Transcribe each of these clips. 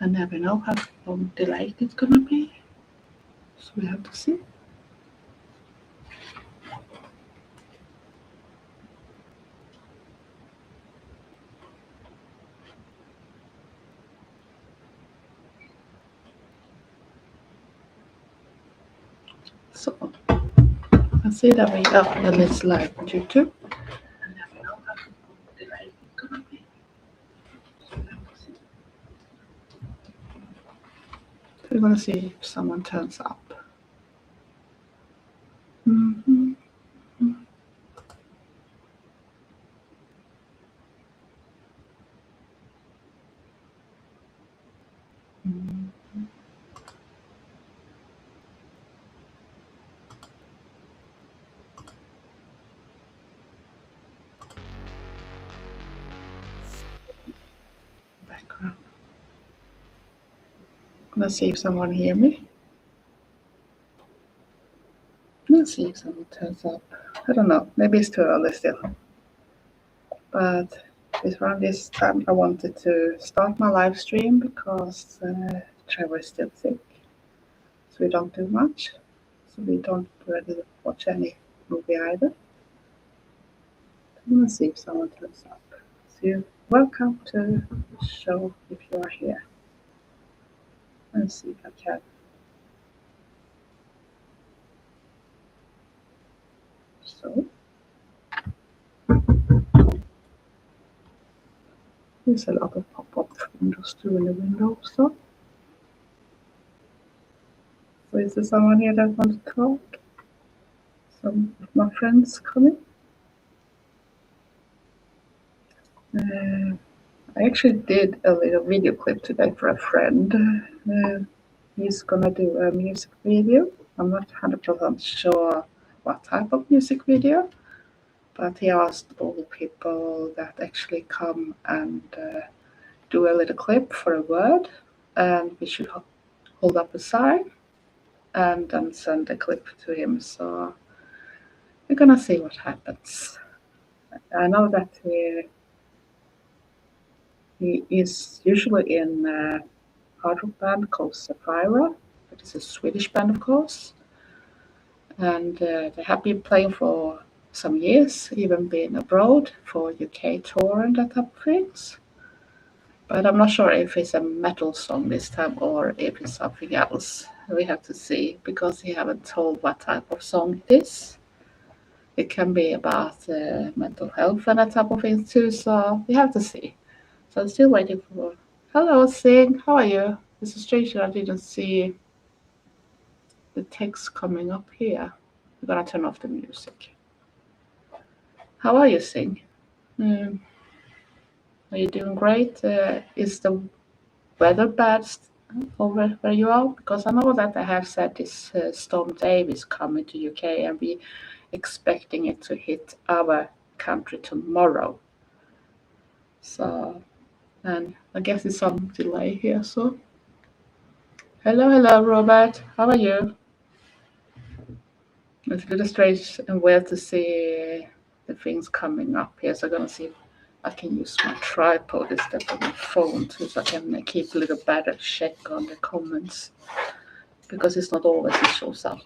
I never know how long delayed it's gonna be, so we have to see. So I see that we are and it's live on YouTube. I never know how long delayed it's gonna be, so we have to see. We're gonna see if someone turns up. Mm-hmm. Background. Let's see if someone hear me. Let's see if someone turns up. I don't know. Maybe it's too early still. But around this time, I wanted to start my live stream because Trevor is still sick. So we don't do much. So we don't really watch any movie either. I'm gonna see if someone turns up. So you're welcome to the show if you are here. Let's see if I can. So there's a lot of pop-up windows too in the window. So is there someone here that wants to talk? Some of my friends coming. I actually did a little video clip today for a friend. He's gonna do a music video. I'm not 100% sure what type of music video, but he asked all the people that actually come and do a little clip for a word, and we should hold up a sign and then send the clip to him. So we're gonna see what happens. I know that he is usually in a hard rock band called Sapphira. It is a Swedish band, of course, and they have been playing for some years, even been abroad for UK tour and that type of things. But I'm not sure if it's a metal song this time or if it's something else. We have to see because he haven't told what type of song it is. It can be about mental health and that type of thing too, so we have to see. So I'm still waiting for. Hello, Sing. How are you? It's strange that I didn't see the text coming up here. I'm gonna turn off the music. How are you, Sing? Mm, are you doing great? Is the weather bad over where you are? Because I know that they have said this storm Dave is coming to UK and we expecting it to hit our country tomorrow. So, and I guess it's some delay here. So, hello, Robert. How are you? It's a little strange and weird to see the things coming up here. So I'm gonna see if I can use my tripod instead of my phone too, so I can keep a little better check on the comments because it's not always it shows up.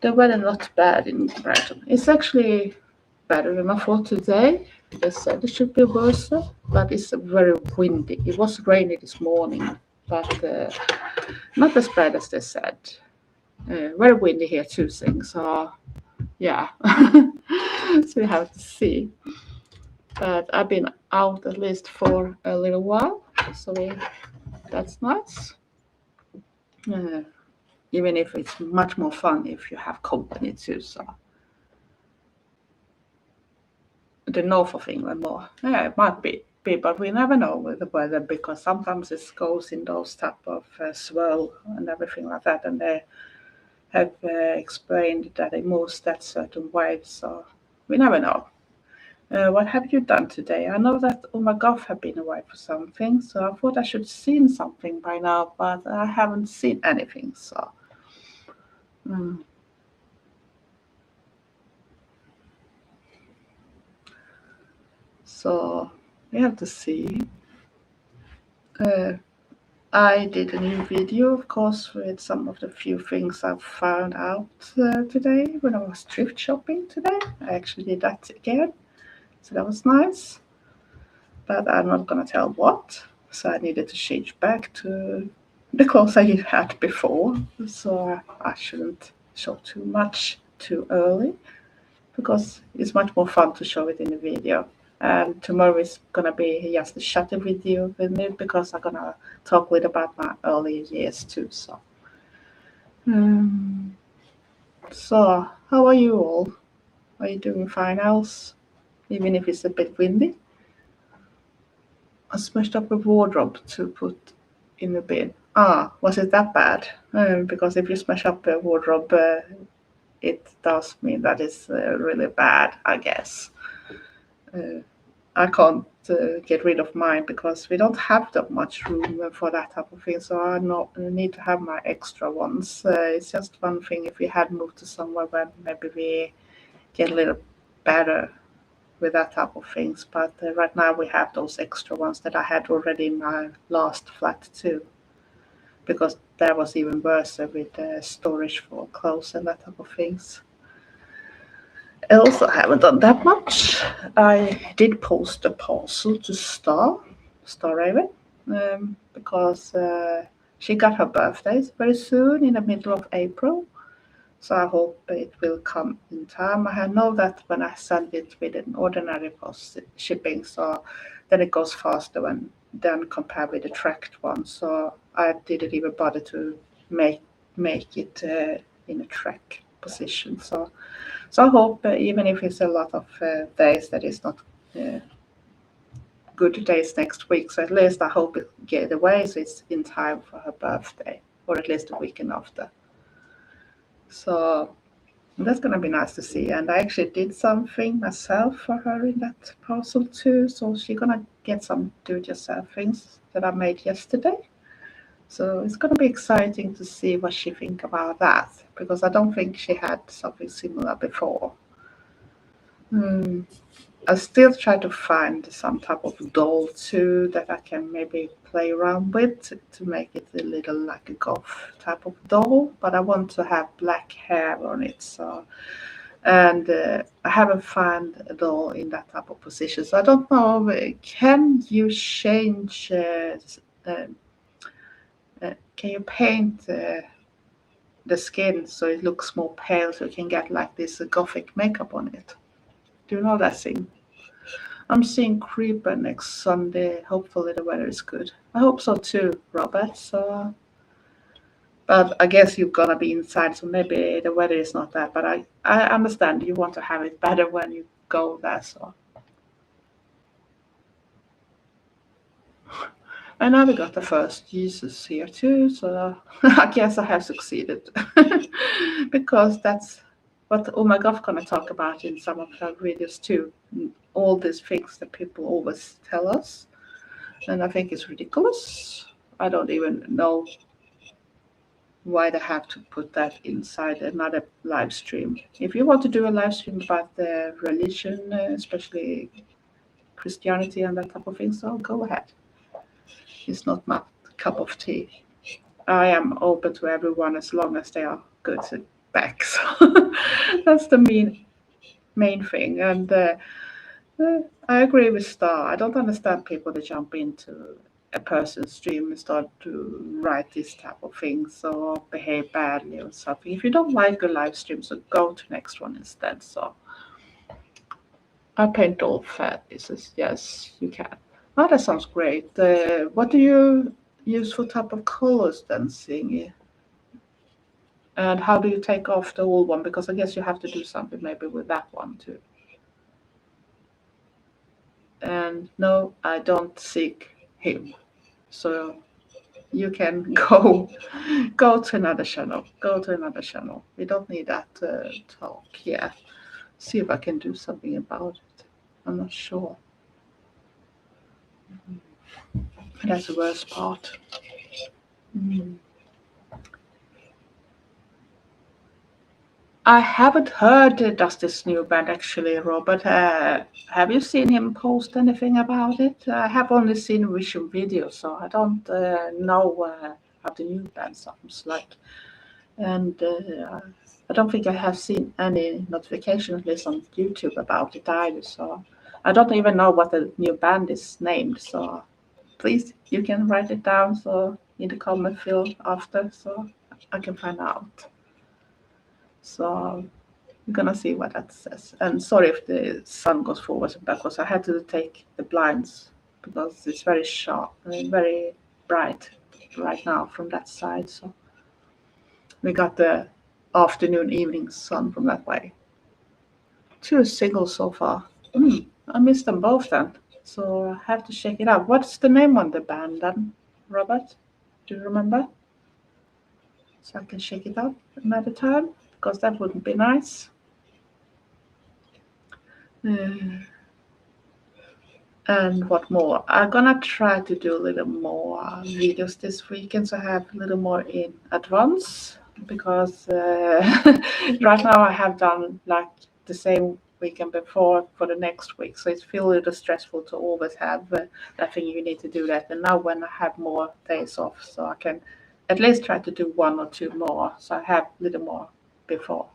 The weather not bad in Brighton. It's actually better than I thought today. They said it should be worse, but it's very windy. It was rainy this morning, but not as bad as they said. Very windy here too, so yeah. So we have to see. But I've been out at least for a little while, so that's nice. Uh, Even if it's much more fun if you have company too. So the north of England more. Yeah, it might be, but we never know with the weather because sometimes it goes in those type of swirl and everything like that, and they have explained that it moves that certain way. So we never know. What have you done today? I know that Omagov have been away for something, so I thought I should have seen something by now, but I haven't seen anything. So. Mm. So we have to see. Uh, I did a new video, of course, with some of the few things I found out today when I was thrift shopping today. I actually did that again, so that was nice. But I'm not gonna tell what, so I needed to change back to the clothes I had before, so I shouldn't show too much too early because it's much more fun to show it in the video. And tomorrow is gonna be just a shorter video with me because I'm gonna talk a little about my early years too. Um, so how are you all? Are you doing fine else? Even if it's a bit windy? I smashed up a wardrobe to put in the bin. Ah, was it that bad? Because if you smash up a wardrobe, it does mean that it's really bad, I guess. Uh, I can't get rid of mine because we don't have that much room for that type of thing. So I need to have my extra ones. It's just one thing if we had moved to somewhere where maybe we get a little better with that type of things. But right now we have those extra ones that I had already in my last flat too. Because that was even worse with storage for clothes and that type of things. Else, I haven't done that much. I did post a parcel to Starraven, because she got her birthday very soon in the middle of April. So I hope it will come in time. I know that when I send it with an ordinary post shipping, so then it goes faster than compared with the tracked one. So I didn't even bother to make it in a track position. So I hope, even if it's a lot of days that is not uh, good days next week, so at least I hope it get away so it's in time for her birthday, or at least a weekend after. So that's gonna be nice to see. And I actually did something myself for her in that parcel too. So she's gonna get some do-it-yourself things that I made yesterday. So it's gonna be exciting to see what she think about that because I don't think she had something similar before. Hmm. I still try to find some type of doll too that I can maybe play around with to make it a little like a golf type of doll, but I want to have black hair on it. So, and I haven't found a doll in that type of position. So I don't know. Can you change? Uh, can you paint the skin so it looks more pale, so you can get like this gothic makeup on it? Do you know that thing? I'm seeing Creeper next Sunday. Hopefully the weather is good. I hope so too, Robert. So, but I guess you're gonna be inside, so maybe the weather is not that. But I understand you want to have it better when you go there. So, and now we got the first Jesus here too. So I guess I have succeeded because that's what Oh My God gonna talk about in some of her videos too. All these things that people always tell us. And I think it's ridiculous. I don't even know why they have to put that inside another live stream. If you want to do a live stream about the religion, especially Christianity and that type of thing, so go ahead. It's not my cup of tea. I am open to everyone as long as they are good back. So that's the main thing. And I agree with Star. I don't understand people that jump into a person's stream and start to write this type of things or behave badly or something. If you don't like a live stream, so go to next one instead. So I paint all faces. Yes, you can. Oh, that sounds great. What do you use for type of colors then, Singy? And how do you take off the old one? Because I guess you have to do something maybe with that one too. And no, I don't seek him. So you can go to another channel. Go to another channel. We don't need that talk here. See if I can do something about it. I'm not sure. That's the worst part. Mm. I haven't heard Dusty's new band actually, Robert. Have you seen him post anything about it? I have only seen visual videos, so I don't know how the new band sounds like. And I don't think I have seen any notification, at least on YouTube, about it either. So I don't even know what the new band is named. So please, you can write it down so in the comment field after, so I can find out. So we're gonna see what that says. And sorry if the sun goes forwards and backwards. I had to take the blinds because it's very sharp, very bright right now from that side. So we got the afternoon, evening sun from that way. Two singles so far. I missed them both then. So I have to check it out. What's the name on the band then, Robert? Do you remember? So I can check it out another time because that wouldn't be nice. And what more? I'm gonna try to do a little more videos this weekend, so I have a little more in advance because right now I have done like the same weekend before for the next week, so it feels a little stressful to always have that thing you need to do that. And now when I have more days off, so I can at least try to do one or two more, so I have a little more before.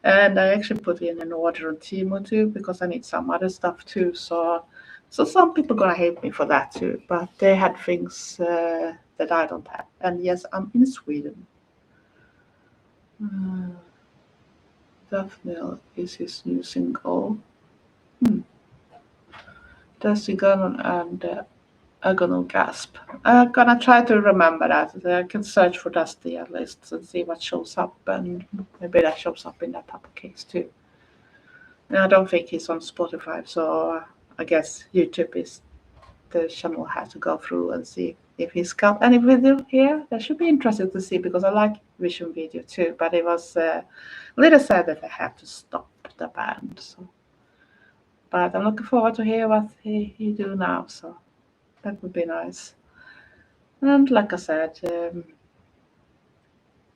And I actually put in an order on Timo too because I need some other stuff too. So some people gonna hate me for that too, but they had things that I don't have. And yes, I'm in Sweden. Daphne is his new single. Dusty Gunn and Agonal Gasp. I'm gonna try to remember that. I can search for Dusty at least and see what shows up, and maybe that shows up in that type of case too. And I don't think he's on Spotify, so I guess YouTube is the channel has to go through and see if he's got any video here. That should be interesting to see because I like vision video too, but it was a little sad that I had to stop the band. So, but I'm looking forward to hear what he do now. So that would be nice. And like I said,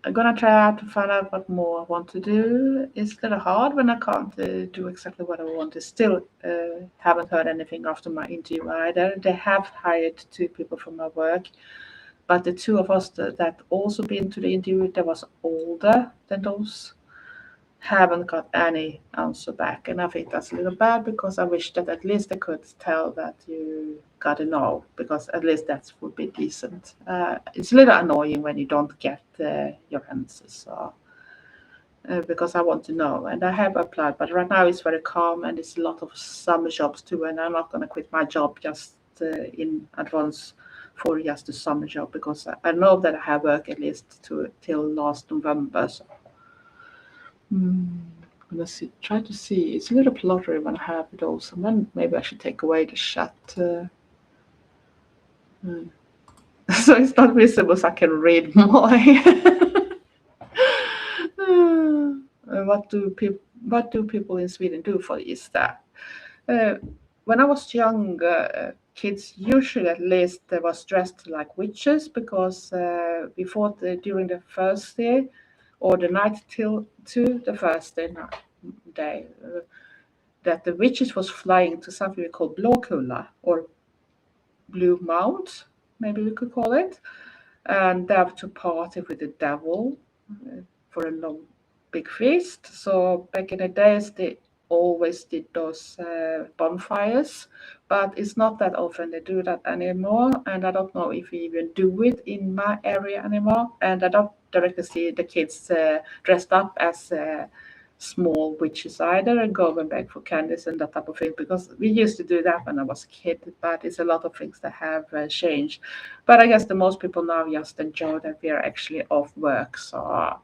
I'm gonna try out to find out what more I want to do. It's a little hard when I can't do exactly what I want. I still haven't heard anything after my interview either. They have hired two people from my work, but the two of us that also been to the interview that was older than those haven't got any answer back. And I think that's a little bad because I wish that at least I could tell that you got a no, because at least that would be decent. It's a little annoying when you don't get your answers. So, because I want to know, and I have applied, but right now it's very calm and it's a lot of summer jobs too, and I'm not going to quit my job just in advance for just a summer job because I know that I have work at least till last November. So let's see. Try to see. It's a little lottery when I have it also. And then maybe I should take away the chat. So it's not visible, so I can read more. What do people in Sweden do for Easter? When I was young, kids usually at least they was dressed like witches because during the first day or the night to the first day, that the witches was flying to something we call Blåkulla or Blue Mount, maybe we could call it, and they have to party with the devil for a long big feast. So back in the days they always did those bonfires, but it's not that often they do that anymore, and I don't know if we even do it in my area anymore, and I don't directly see the kids dressed up as small witches either and going back for candies and that type of thing, because we used to do that when I was a kid, but it's a lot of things that have changed. But I guess the most people now just enjoy that we are actually off work. So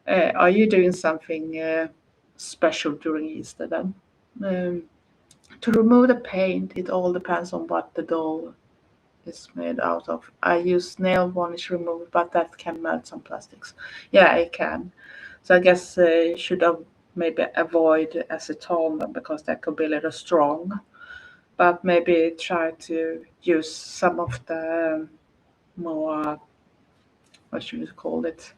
are you doing something special during Easter then? To remove the paint, it all depends on what the doll is made out of. I use nail varnish remover, but that can melt some plastics. Yeah, it can. So I guess you should maybe avoid acetone because that could be a little strong. But maybe try to use some of the more, what should you call it?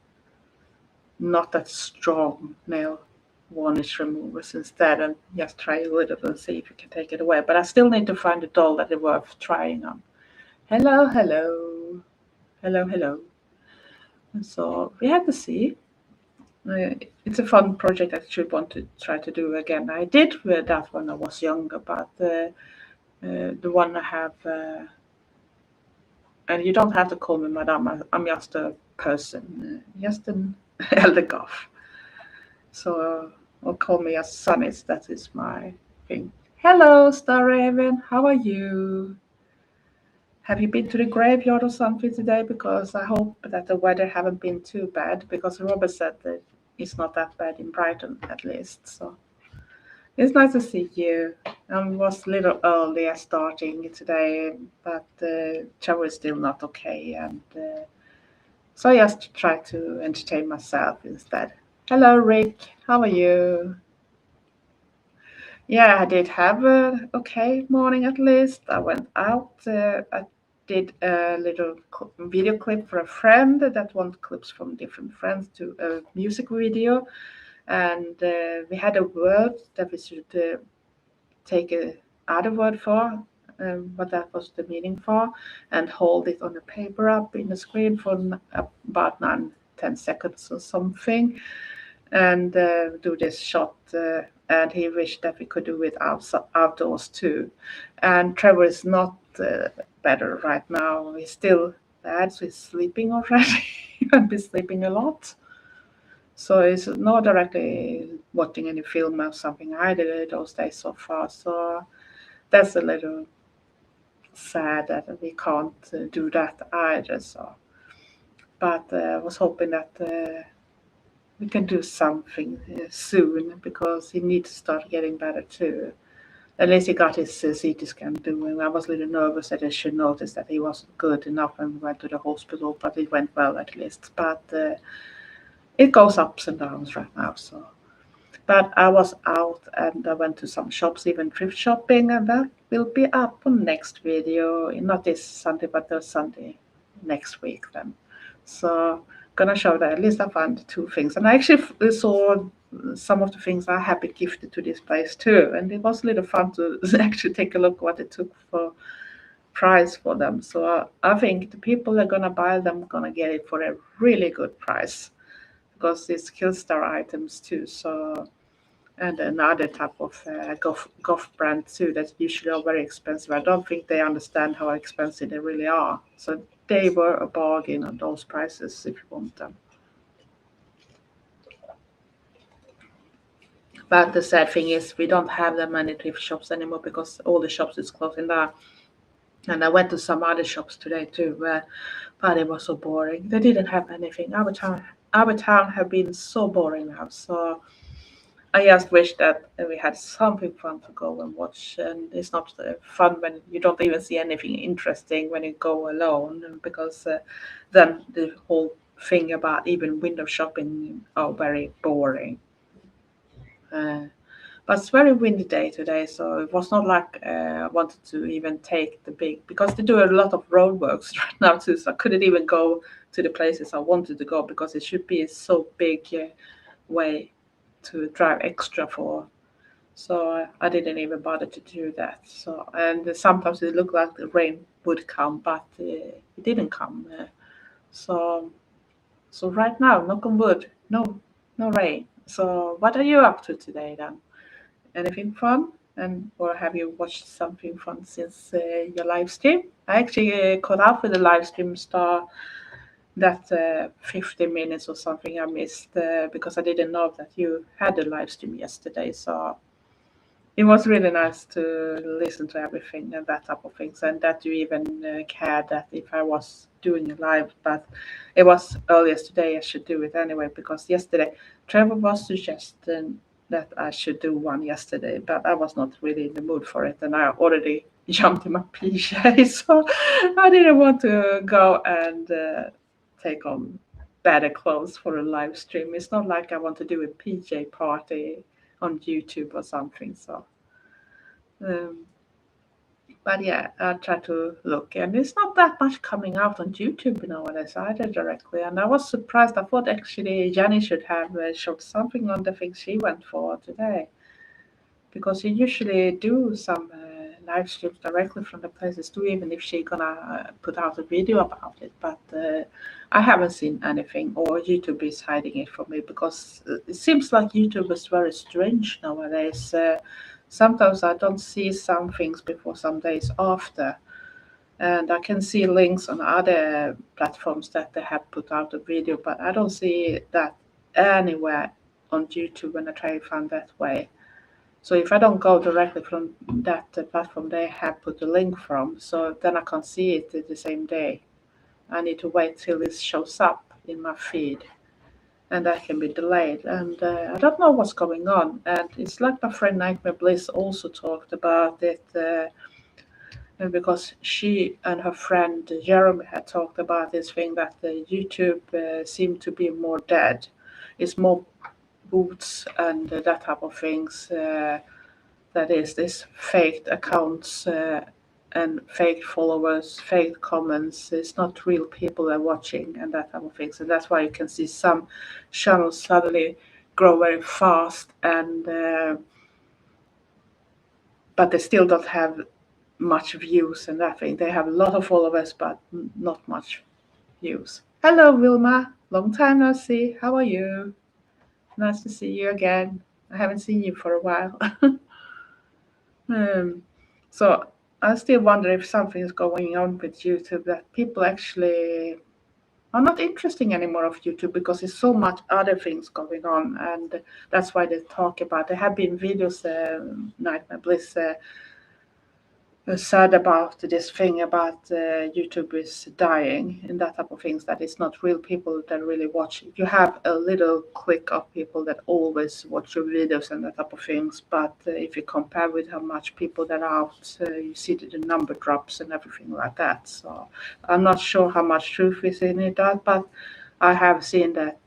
not that strong nail varnish removers instead, and just try a little and see if you can take it away. But I still need to find a doll that is worth trying on. Hello, hello, hello, hello. And so we have to see. It's a fun project I should want to try to do again. I did with that when I was younger, but the one I have, and you don't have to call me madam, I'm just a person, just an elder goth. So, or call me as Sunnis, that is my thing. Hello, Starraven, how are you? Have you been to the graveyard or something today? Because I hope that the weather haven't been too bad, because Robert said that it's not that bad in Brighton at least. So it's nice to see you. I was a little earlier starting today, but the travel is still not okay, and so I just try to entertain myself instead. Hello, Rick. How are you? Yeah, I did have a okay morning at least. I went out. I did a little video clip for a friend that wanted clips from different friends to a music video, and we had a word that we should take a other word for, what that was the meaning for, and hold it on the paper up in the screen for about 9-10 seconds or something, and do this shot. And he wished that we could do it outdoors too. And Trevor is not better right now. He's still bad, so he's sleeping already and been sleeping a lot. So he's not directly watching any film or something either those days so far. So that's a little sad that we can't do that either. So, but I was hoping that we can do something soon because he needs to start getting better too. At least he got his CT scan doing. I was a little nervous that I should notice that he wasn't good enough when we went to the hospital, but it went well at least. But it goes ups and downs right now. So, but I was out and I went to some shops, even thrift shopping, and that will be up on next video. Not this Sunday, but the Sunday next week then. So gonna show that at least I found two things, and I actually saw some of the things I have been gifted to this place too, and it was a little fun to actually take a look what it took for price for them. So I think the people that are gonna buy them gonna get it for a really good price because it's Killstar items too. So and another type of golf brand too that usually are very expensive. I don't think they understand how expensive they really are. So they were a bargain on those prices if you want them. But the sad thing is we don't have that many thrift shops anymore because all the shops is closing down. And I went to some other shops today too, but it was so boring. They didn't have anything. Our town have been so boring now. So I just wish that we had something fun to go and watch, and it's not fun when you don't even see anything interesting when you go alone, because then the whole thing about even window shopping are very boring. Uh, but it's very windy day today, so it was not like I wanted to even take the big because they do a lot of roadworks right now too. So I couldn't even go to the places I wanted to go because it should be a so big way to drive extra for. So I didn't even bother to do that. So and sometimes it looked like the rain would come, but it didn't come. So so right now, knock on wood, no rain. So what are you up to today then? Anything fun? And or have you watched something fun since your live stream? I actually caught up with the live stream star that 50 minutes or something I missed because I didn't know that you had a live stream yesterday. So it was really nice to listen to everything and that type of things, and that you even cared that if I was doing a live. But it was earliest today I should do it anyway because yesterday Trevor was suggesting that I should do one yesterday, but I was not really in the mood for it, and I already jumped in my PJ, so I didn't want to go and take on better clothes for a live stream. It's not like I want to do a PJ party on YouTube or something. So um, But yeah, I try to look, and it's not that much coming out on YouTube nowadays either directly. And I was surprised. I thought actually Jenny should have showed something on the things she went for today, because she usually do some live streams directly from the places too, even if she gonna put out a video about it. But I haven't seen anything, or YouTube is hiding it from me, because it seems like YouTube is very strange nowadays. Sometimes I don't see some things before some days after, and I can see links on other platforms that they have put out a video, but I don't see that anywhere on YouTube when I try to find that way. So if I don't go directly from that platform they have put the link from, so then I can't see it the same day. I need to wait till it shows up in my feed, and that can be delayed. And I don't know what's going on. And it's like my friend Nightmare Bliss also talked about it, because she and her friend Jeremy had talked about this thing that the YouTube seemed to be more dead. It's more boots and that type of things. That is, this fake accounts and fake followers, fake comments. It's not real people are watching and that type of things. And that's why you can see some channels suddenly grow very fast, and but they still don't have much views and that thing. They have a lot of followers, but not much views. Hello, Wilma. Long time no see. How are you? Nice to see you again. I haven't seen you for a while. Um, so I still wonder if something is going on with YouTube, that people actually are not interesting anymore of YouTube, because there's so much other things going on, and that's why they talk about. There have been videos, Nightmare Bliss sad about this thing about YouTube is dying and that type of things, that it's not real people that really watch. You have a little clique of people that always watch your videos and that type of things, but if you compare with how much people that are out, you see that the number drops and everything like that. So I'm not sure how much truth is in it, but I have seen that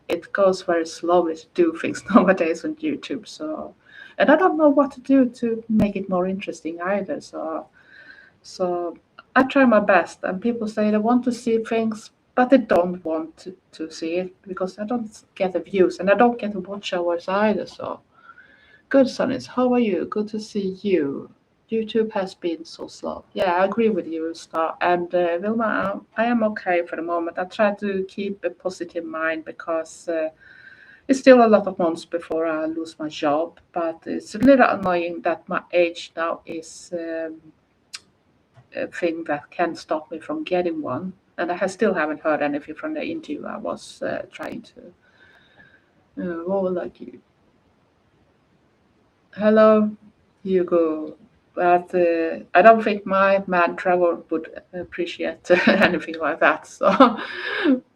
it goes very slowly to do things nowadays on YouTube. So, and I don't know what to do to make it more interesting either. So I try my best, and people say they want to see things, but they don't want to see it, because I don't get the views and I don't get the watch hours either. So good, Sonis. How are you? Good to see you. YouTube has been so slow. Yeah, I agree with you, Star. And Vilma, I am okay for the moment. I try to keep a positive mind, because it's still a lot of months before I lose my job. But it's a little annoying that my age now is a thing that can stop me from getting one. And I still haven't heard anything from the interview I was trying to. What would like you? Hello, Hugo. But I don't think my man Trevor would appreciate anything like that. So,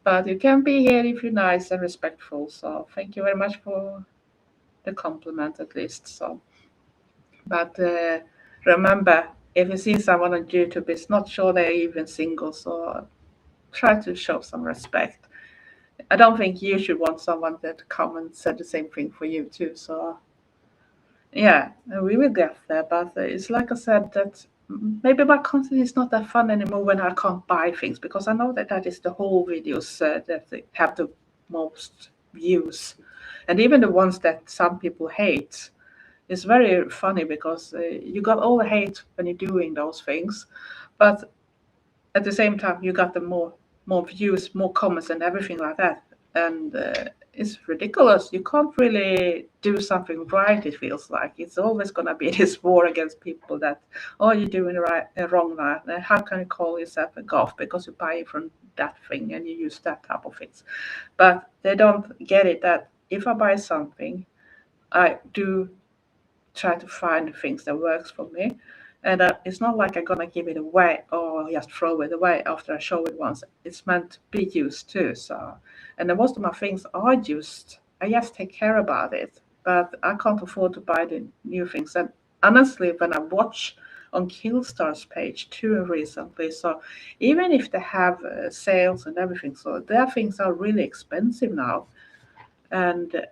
but you can be here if you're nice and respectful. So, thank you very much for the compliment, at least. So, but remember, if you see someone on YouTube, it's not sure they're even single. So, try to show some respect. I don't think you should want someone that come and said the same thing for you too. So yeah, we will get there, but it's like I said, that maybe my content is not that fun anymore when I can't buy things, because I know that that is the whole videos that they have the most views, and even the ones that some people hate. It's very funny, because you got all the hate when you're doing those things, but at the same time you got the more views, more comments, and everything like that. And it's ridiculous. You can't really do something right. It feels like it's always going to be this war against people that, oh, you're doing right wrong now. How can you call yourself a golf because you buy it from that thing and you use that type of things? But they don't get it, that if I buy something, I do try to find things that works for me. And it's not like I'm gonna give it away or just throw it away after I show it once. It's meant to be used too. So, and then most of my things are used. I just take care about it, but I can't afford to buy the new things. And honestly, when I watch on Killstar's page too recently, so even if they have sales and everything, so their things are really expensive now, and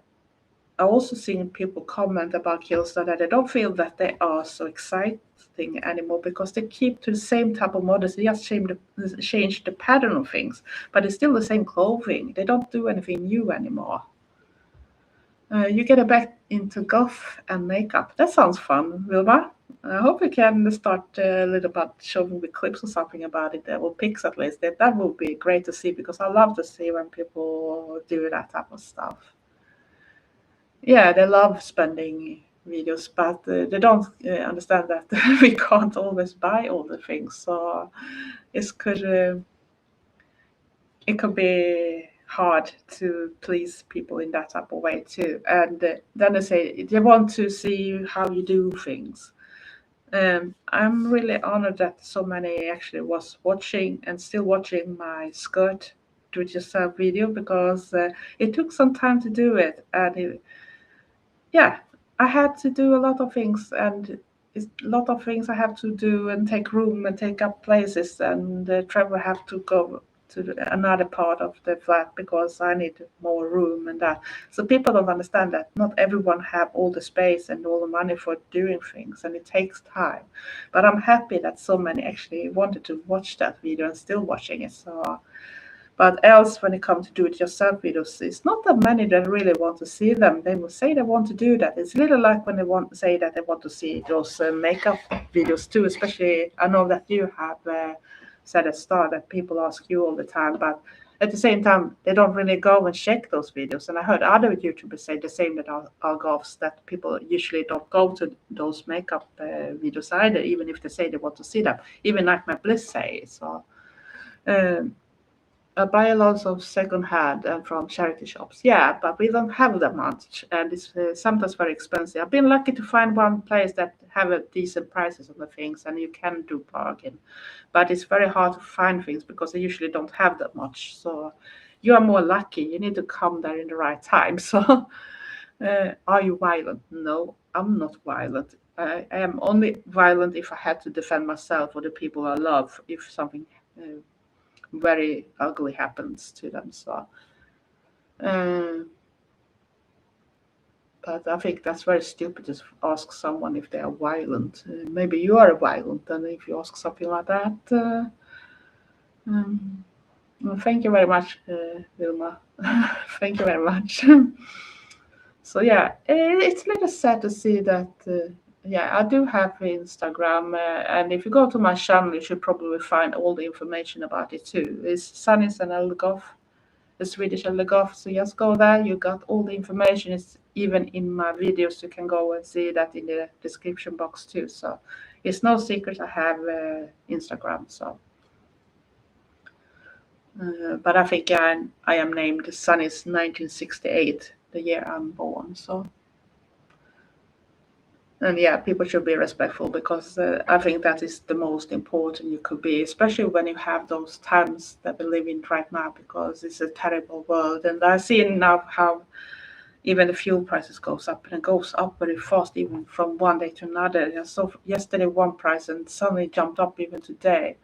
I also seen people comment about Killstar that they don't feel that they are so exciting anymore because they keep to the same type of models. They just change the pattern of things, but it's still the same clothing. They don't do anything new anymore. You get back into golf and makeup. That sounds fun, Wilma. I hope you can start a little bit showing the clips or something about it, or pics at least. That would be great to see because I love to see when people do that type of stuff. Yeah, they love spending videos, but they don't understand that we can't always buy all the things. So it could uh, it could be hard to please people in that type of way too. And then they say they want to see how you do things. I'm really honored that so many actually was watching and still watching my skirt do it yourself video because it took some time to do it, and yeah, I had to do a lot of things, and it's a lot of things I have to do and take room and take up places, and Trevor have to go to another part of the flat because I need more room and that. So people don't understand that not everyone have all the space and all the money for doing things, and it takes time. But I'm happy that so many actually wanted to watch that video and still watching it. So but else, when it comes to do-it-yourself videos, it's not that many that really want to see them. They will say they want to do that. It's a little like when they want to say that they want to see those makeup videos too. Especially, I know that you have said at start that people ask you all the time, but at the same time, they don't really go and check those videos. And I heard other YouTubers say the same with Argos, that people usually don't go to those makeup videos either, even if they say they want to see them. Even like my Bliss say so. Um, I buy a lot of second-hand and from charity shops. Yeah, but we don't have that much, and it's sometimes very expensive. I've been lucky to find one place that have a decent prices on the things, and you can do bargain. But it's very hard to find things because they usually don't have that much. So you are more lucky. You need to come there in the right time. So, are you violent? No, I'm not violent. I am only violent if I had to defend myself or the people I love if something very ugly happens to them. So, um, but I think that's very stupid to ask someone if they are violent. Maybe you are violent, and if you ask something like that, um, well, thank you very much, Vilma. Thank you very much. So yeah, it's a little sad to see that. Yeah, I do have Instagram, and if you go to my channel, you should probably find all the information about it too. It's Sunny's and Elgov, the Swedish Elgov. So just go there. You got all the information. It's even in my videos. You can go and see that in the description box too. So it's no secret I have Instagram. So, but I think I am named Sunny's 1968, the year I'm born. So. And yeah, people should be respectful because I think that is the most important you could be, especially when you have those times that we live in right now, because it's a terrible world. And I see now how even the fuel prices goes up and it goes up very fast, even from one day to another. I saw yesterday one price and suddenly jumped up even today,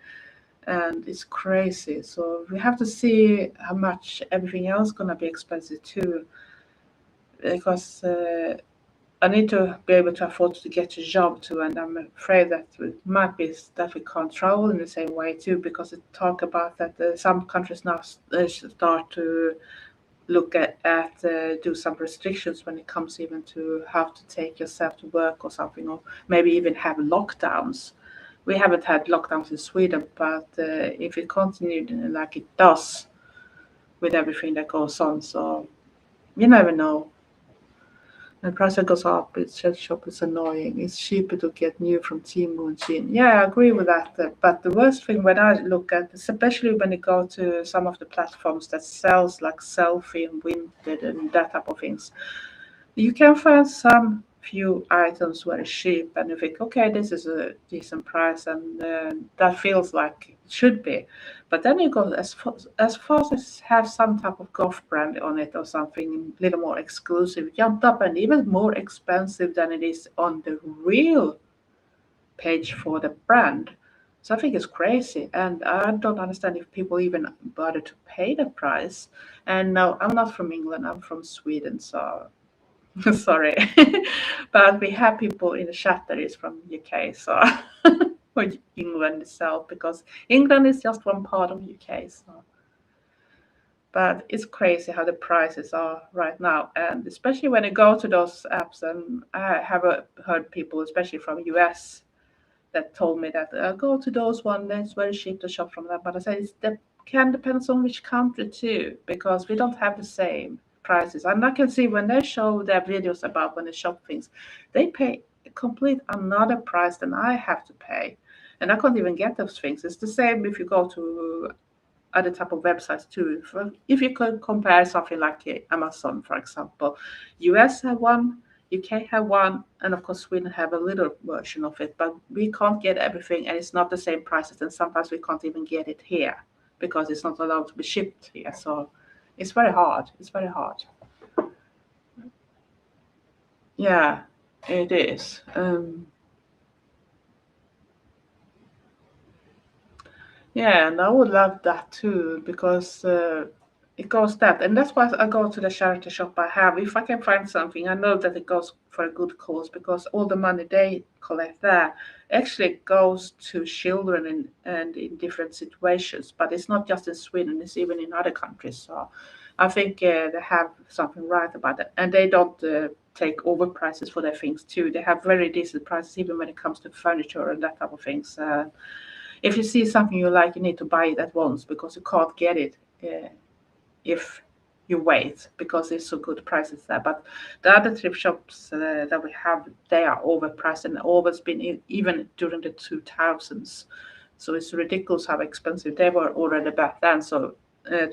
and it's crazy. So we have to see how much everything else gonna be expensive too, because. I need to be able to afford to get a job too, and I'm afraid that it might be that we can't travel in the same way too, because it talk about that some countries now start to look at do some restrictions when it comes even to how to take yourself to work or something, or maybe even have lockdowns. We haven't had lockdowns in Sweden, but if it continued like it does with everything that goes on, so you never know. When price goes up, it's just shop is annoying. It's cheaper to get new from Temu and Shein. Yeah, I agree with that. But the worst thing when I look at, especially when you go to some of the platforms that sells like Selfie and Vinted and that type of things, you can find some few items very cheap, and you think, okay, this is a decent price, and that feels like it should be. But then you go as far as have some type of golf brand on it or something a little more exclusive, jumped up and even more expensive than it is on the real page for the brand. So I think it's crazy, and I don't understand if people even bother to pay the price. And no, I'm not from England. I'm from Sweden, so Sorry, but we have people in the chat that is from UK, so or England itself, because England is just one part of UK. So, but it's crazy how the prices are right now, and especially when you go to those apps. And I have heard people, especially from US, that told me that go to those one. It's very cheap to shop from them. But I said that can depends on which country too, because we don't have the same prices. And I can see when they show their videos about when they shop things, they pay a complete another price than I have to pay, and I can't even get those things. It's the same if you go to other type of websites too. If you could compare something like Amazon, for example, US have one, UK have one, and of course Sweden have a little version of it, but we can't get everything, and it's not the same prices, and sometimes we can't even get it here because it's not allowed to be shipped here. So it's very hard. It's very hard. Yeah, it is. Yeah, and I would love that too because it goes that, and that's why I go to the charity shop I have. If I can find something, I know that it goes for a good cause because all the money they collect there actually goes to children and in different situations. But it's not just in Sweden; it's even in other countries. So I think they have something right about it, and they don't take over prices for their things too. They have very decent prices even when it comes to furniture and that type of things. If you see something you like, you need to buy it at once because you can't get it if you wait because it's so good prices there. But the other thrift shops that we have, they are overpriced and always been even during the 2000s. So it's ridiculous how expensive they were already back then. So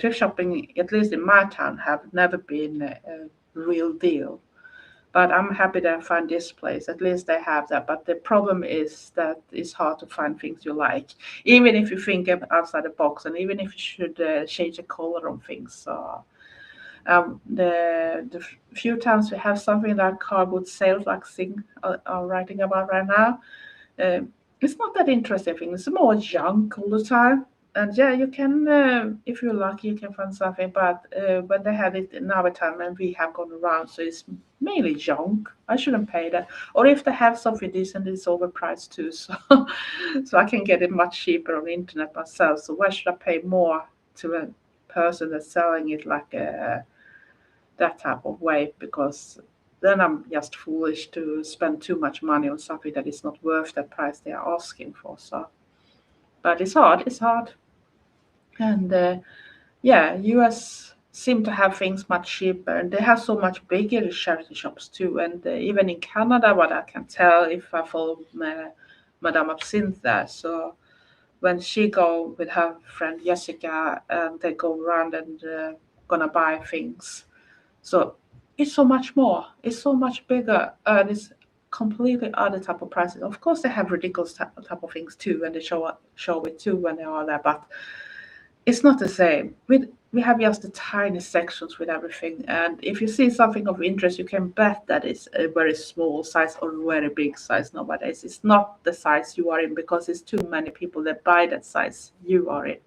thrift shopping, at least in my town, have never been a real deal. But I'm happy that I found this place. At least they have that. But the problem is that it's hard to find things you like, even if you think outside the box, and even if you should change the color on things. So the few times we have something that cardboard sales, like Sing are writing about right now, uh, it's not that interesting thing. It's more junk all the time. And yeah, you can, if you're lucky, you can find something. But when they have it in our time and we have gone around, so it's mainly junk. I shouldn't pay that. Or if they have something decent, it's overpriced too. So, so I can get it much cheaper on the internet myself. So why should I pay more to a person that's selling it like that type of way? Because then I'm just foolish to spend too much money on something that is not worth the price they are asking for. So, but it's hard. It's hard. And yeah, US seem to have things much cheaper, and they have so much bigger charity shops too. And even in Canada, what I can tell if I follow Madame Absinthe there, so when she go with her friend Jessica, and they go around and gonna buy things, so it's so much more. It's so much bigger, and it's completely other type of prices. Of course, they have ridiculous type of things too, and they show it too when they are there, but it's not the same. We have just the tiny sections with everything, and if you see something of interest, you can bet that it's a very small size or very big size nowadays. It's not the size you are in because it's too many people that buy that size you are in,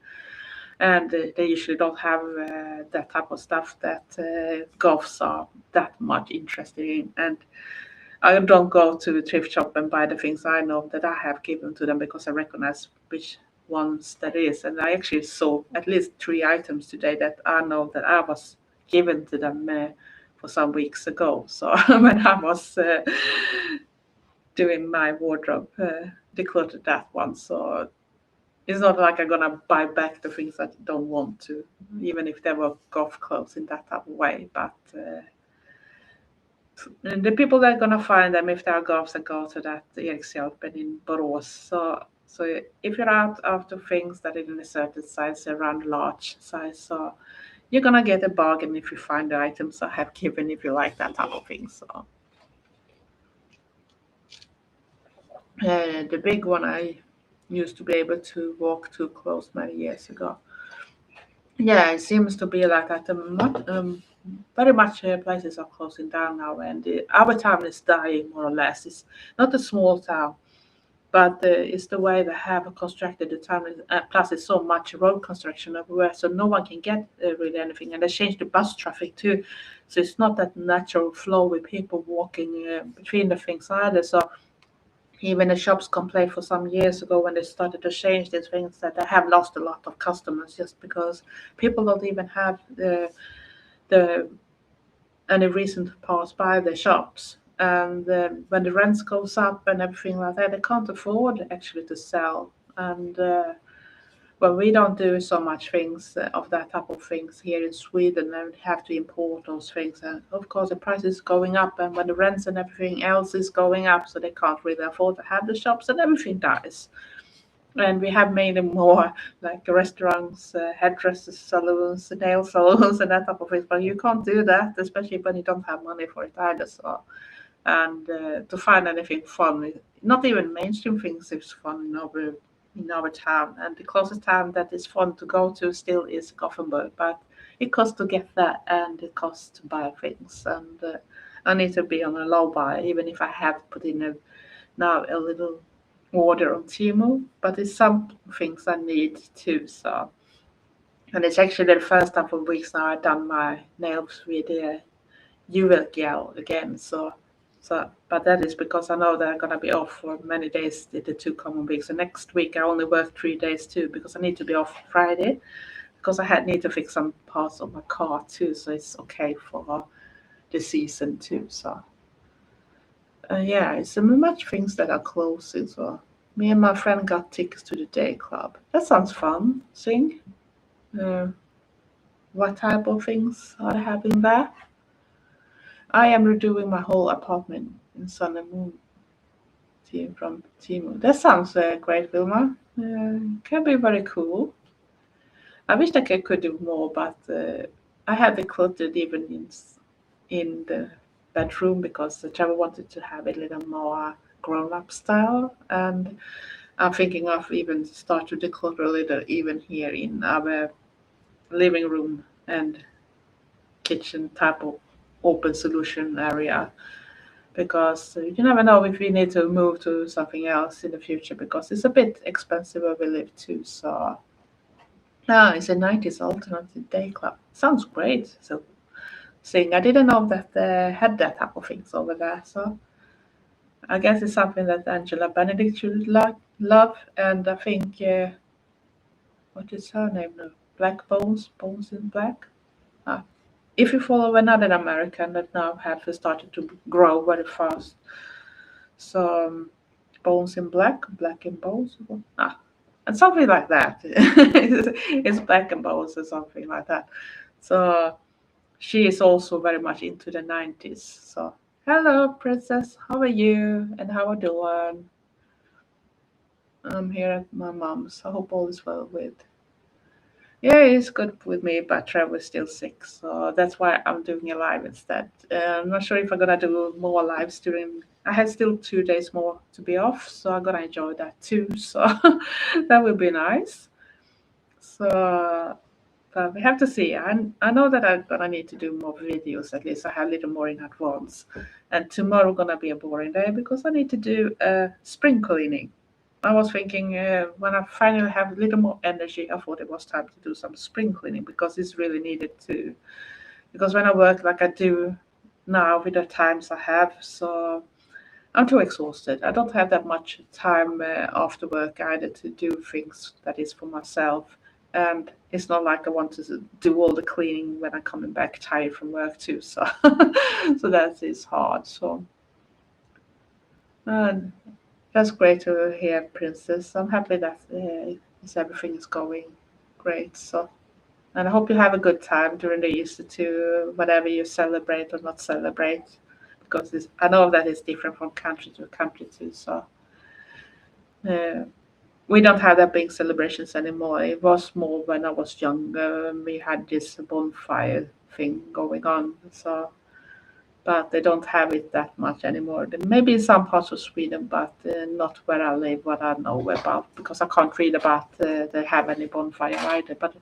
and they usually don't have that type of stuff that golfs are that much interested in. And I don't go to the thrift shop and buy the things I know that I have given to them because I recognize which ones that is. And I actually saw at least 3 items today that I know that I was given to them for some weeks ago. So when I was doing my wardrobe, decluttered that one. So it's not like I'm gonna buy back the things I don't want to, even if they were golf clothes in that type of way. But the people that are gonna find them if they are golfs and go to that Erikshjälpen in Borås. So if you're out after things that are in a certain size, around large size, so you're gonna get a bargain if you find the items I have given if you like that type of thing. So the big one I used to be able to walk too close many years ago. Yeah, it seems to be like that. Very much places are closing down now, and our town is dying more or less. It's not a small town, but it's the way they have constructed the town. Plus, it's so much road construction everywhere, so no one can get really anything. And they changed the bus traffic too, so it's not that natural flow with people walking between the things either. So even the shops complained for some years ago when they started to change these things that they have lost a lot of customers just because people don't even have the any reason to pass by the shops. And when the rents goes up and everything like that, they can't afford actually to sell. And well, we don't do so much things of that type of things here in Sweden, and we have to import those things. And of course, the price is going up, and when the rents and everything else is going up, so they can't really afford to have the shops, and everything dies. And we have made them more like restaurants, hairdressers, salons, nail salons, and that type of thing. But you can't do that, especially when you don't have money for it either. So, and to find anything fun, not even mainstream things is fun in our town. And the closest town that is fun to go to still is Gothenburg, but it costs to get there and it costs to buy things. And I need to be on a low buy, even if I have put in now a little order on Temu, but it's some things I need too. So, and it's actually the first time for weeks now I've done my nails with UL gel again. But that is because I know that I'm gonna be off for many days the 2 coming weeks. So next week I only work 3 days too because I need to be off Friday because I had need to fix some parts of my car too. So it's okay for the season too. So yeah, it's much things that are closing. So me and my friend got tickets to the day club. That sounds fun. Sing. Uh, what type of things are they having there? I am redoing my whole apartment in Sun and Moon team from Timu. That sounds great, Vilma. Can be very cool. I wish that I could do more, but I have it cluttered even in the bedroom because the Trevor wanted to have a little more grown-up style, and I'm thinking of even start to declutter a little even here in our living room and kitchen type of open solution area because you never know if we need to move to something else in the future because it's a bit expensive where we live too. So it's a 90s alternative day club. Sounds great. So saying I didn't know that they had that type of things over there. So I guess it's something that Angela Benedict should love. And I think what is her name now? Black Bones, Bones in Black. Uh, if you follow another American that now have started to grow very fast, so Bones in Black, Black in Bones, and something like that. It's Black and Bones or something like that. So she is also very much into the 90s. So hello, princess. How are you? And how are you doing? I'm here at my mom's. I hope all is well with. Yeah, it's good with me, but Trevor is still sick, so that's why I'm doing a live instead. I'm not sure if I'm gonna do more lives during. I have still 2 days more to be off, so I'm gonna enjoy that too. So that will be nice. So, but we have to see. I know that I'm gonna need to do more videos. At least I have a little more in advance. And tomorrow gonna be a boring day because I need to do spring cleaning. I was thinking when I finally have a little more energy, I thought it was time to do some spring cleaning because it's really needed to. Because when I work like I do now with the times I have, so I'm too exhausted. I don't have that much time after work either to do things that is for myself. And it's not like I want to do all the cleaning when I'm coming back tired from work too. So, so that is hard. So, uh, that's great to hear, Princess. I'm happy that everything is going great. So, and I hope you have a good time during the Easter too, whatever you celebrate or not celebrate, because I know that it's different from country to country too. So, uh, we don't have that big celebrations anymore. It was more when I was younger. We had this bonfire thing going on. So but they don't have it that much anymore. Maybe in some parts of Sweden, but not where I live, what I know about, because I can't read about they have any bonfire either. But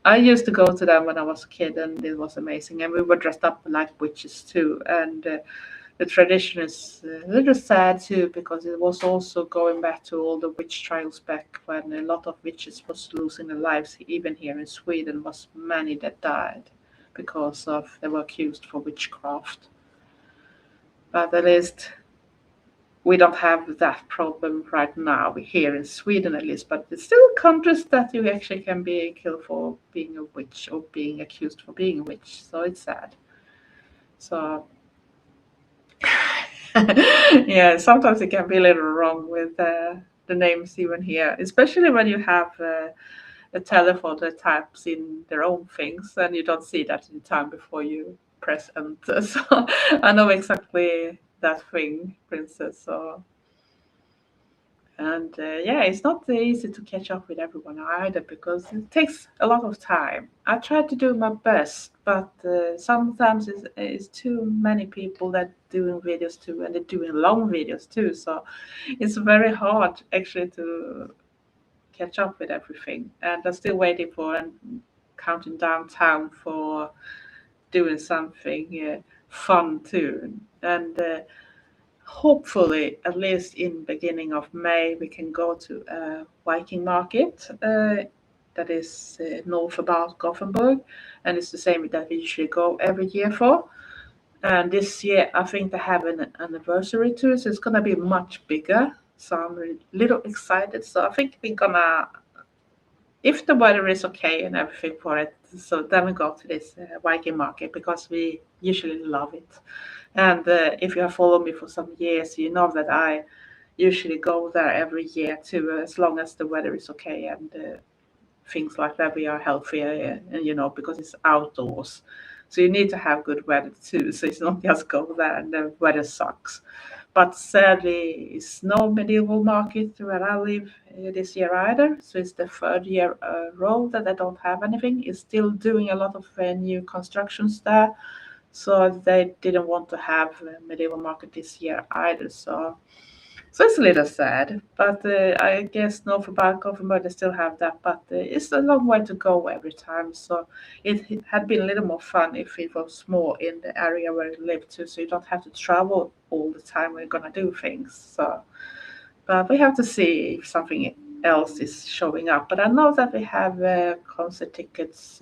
I used to go to them when I was a kid, and it was amazing. And we were dressed up like witches too. And the tradition is a little sad too, because it was also going back to all the witch trials back when a lot of witches was losing their lives. Even here in Sweden was many that died because of they were accused for witchcraft. But at least we don't have that problem right now here in Sweden, at least. But there's still countries that you actually can be killed for being a witch or being accused for being a witch. So it's sad. So yeah, sometimes it can be a little wrong with the names even here, especially when you have a telephone that types in their own things and you don't see that in time before you press enter. So I know exactly that thing, Princess. So and yeah, it's not easy to catch up with everyone either because it takes a lot of time. I try to do my best, but sometimes it's too many people that doing videos too, and they're doing long videos too. So it's very hard actually to catch up with everything. And I'm still waiting for and counting down time for doing something fun too. And hopefully, at least in beginning of May, we can go to a Viking market that is north about Gothenburg, and it's the same that we usually go every year for. And this year, I think they have an anniversary too, so it's gonna be much bigger. So I'm a little excited. So I think we're gonna, if the weather is okay and everything for it, so then we go to this Viking market because we usually love it. And if you have followed me for some years, you know that I usually go there every year too, as long as the weather is okay and things like that. We are healthier, and because it's outdoors. So you need to have good weather too. So it's not just go there and the weather sucks. But sadly, it's no medieval market where I live this year either. So it's the third year row that I don't have anything. It's still doing a lot of new constructions there. So they didn't want to have medieval market this year either. So it's a little sad, but I guess North Gothenburg they still have that, but it's a long way to go every time. So it had been a little more fun if it was more in the area where you live too, so you don't have to travel all the time when you're gonna do things. So, but we have to see if something else is showing up. But I know that we have concert tickets.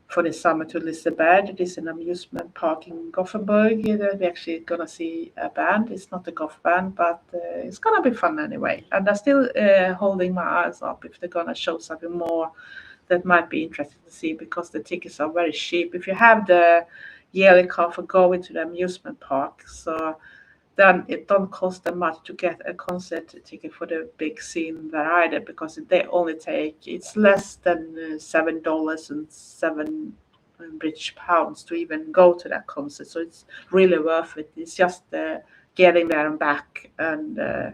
For the summer to Liseberg. It is an amusement park in Gothenburg. We're actually gonna see a band. It's not a goth band, but it's gonna be fun anyway. And I'm still holding my eyes up if they're gonna show something more that might be interesting to see because the tickets are very cheap. If you have the yearly card for going to the amusement park, so then it don't cost them much to get a concert ticket for the big scene there either because they only take it's less than $7 and 7 British pounds to even go to that concert. So it's really worth it. It's just getting there and back and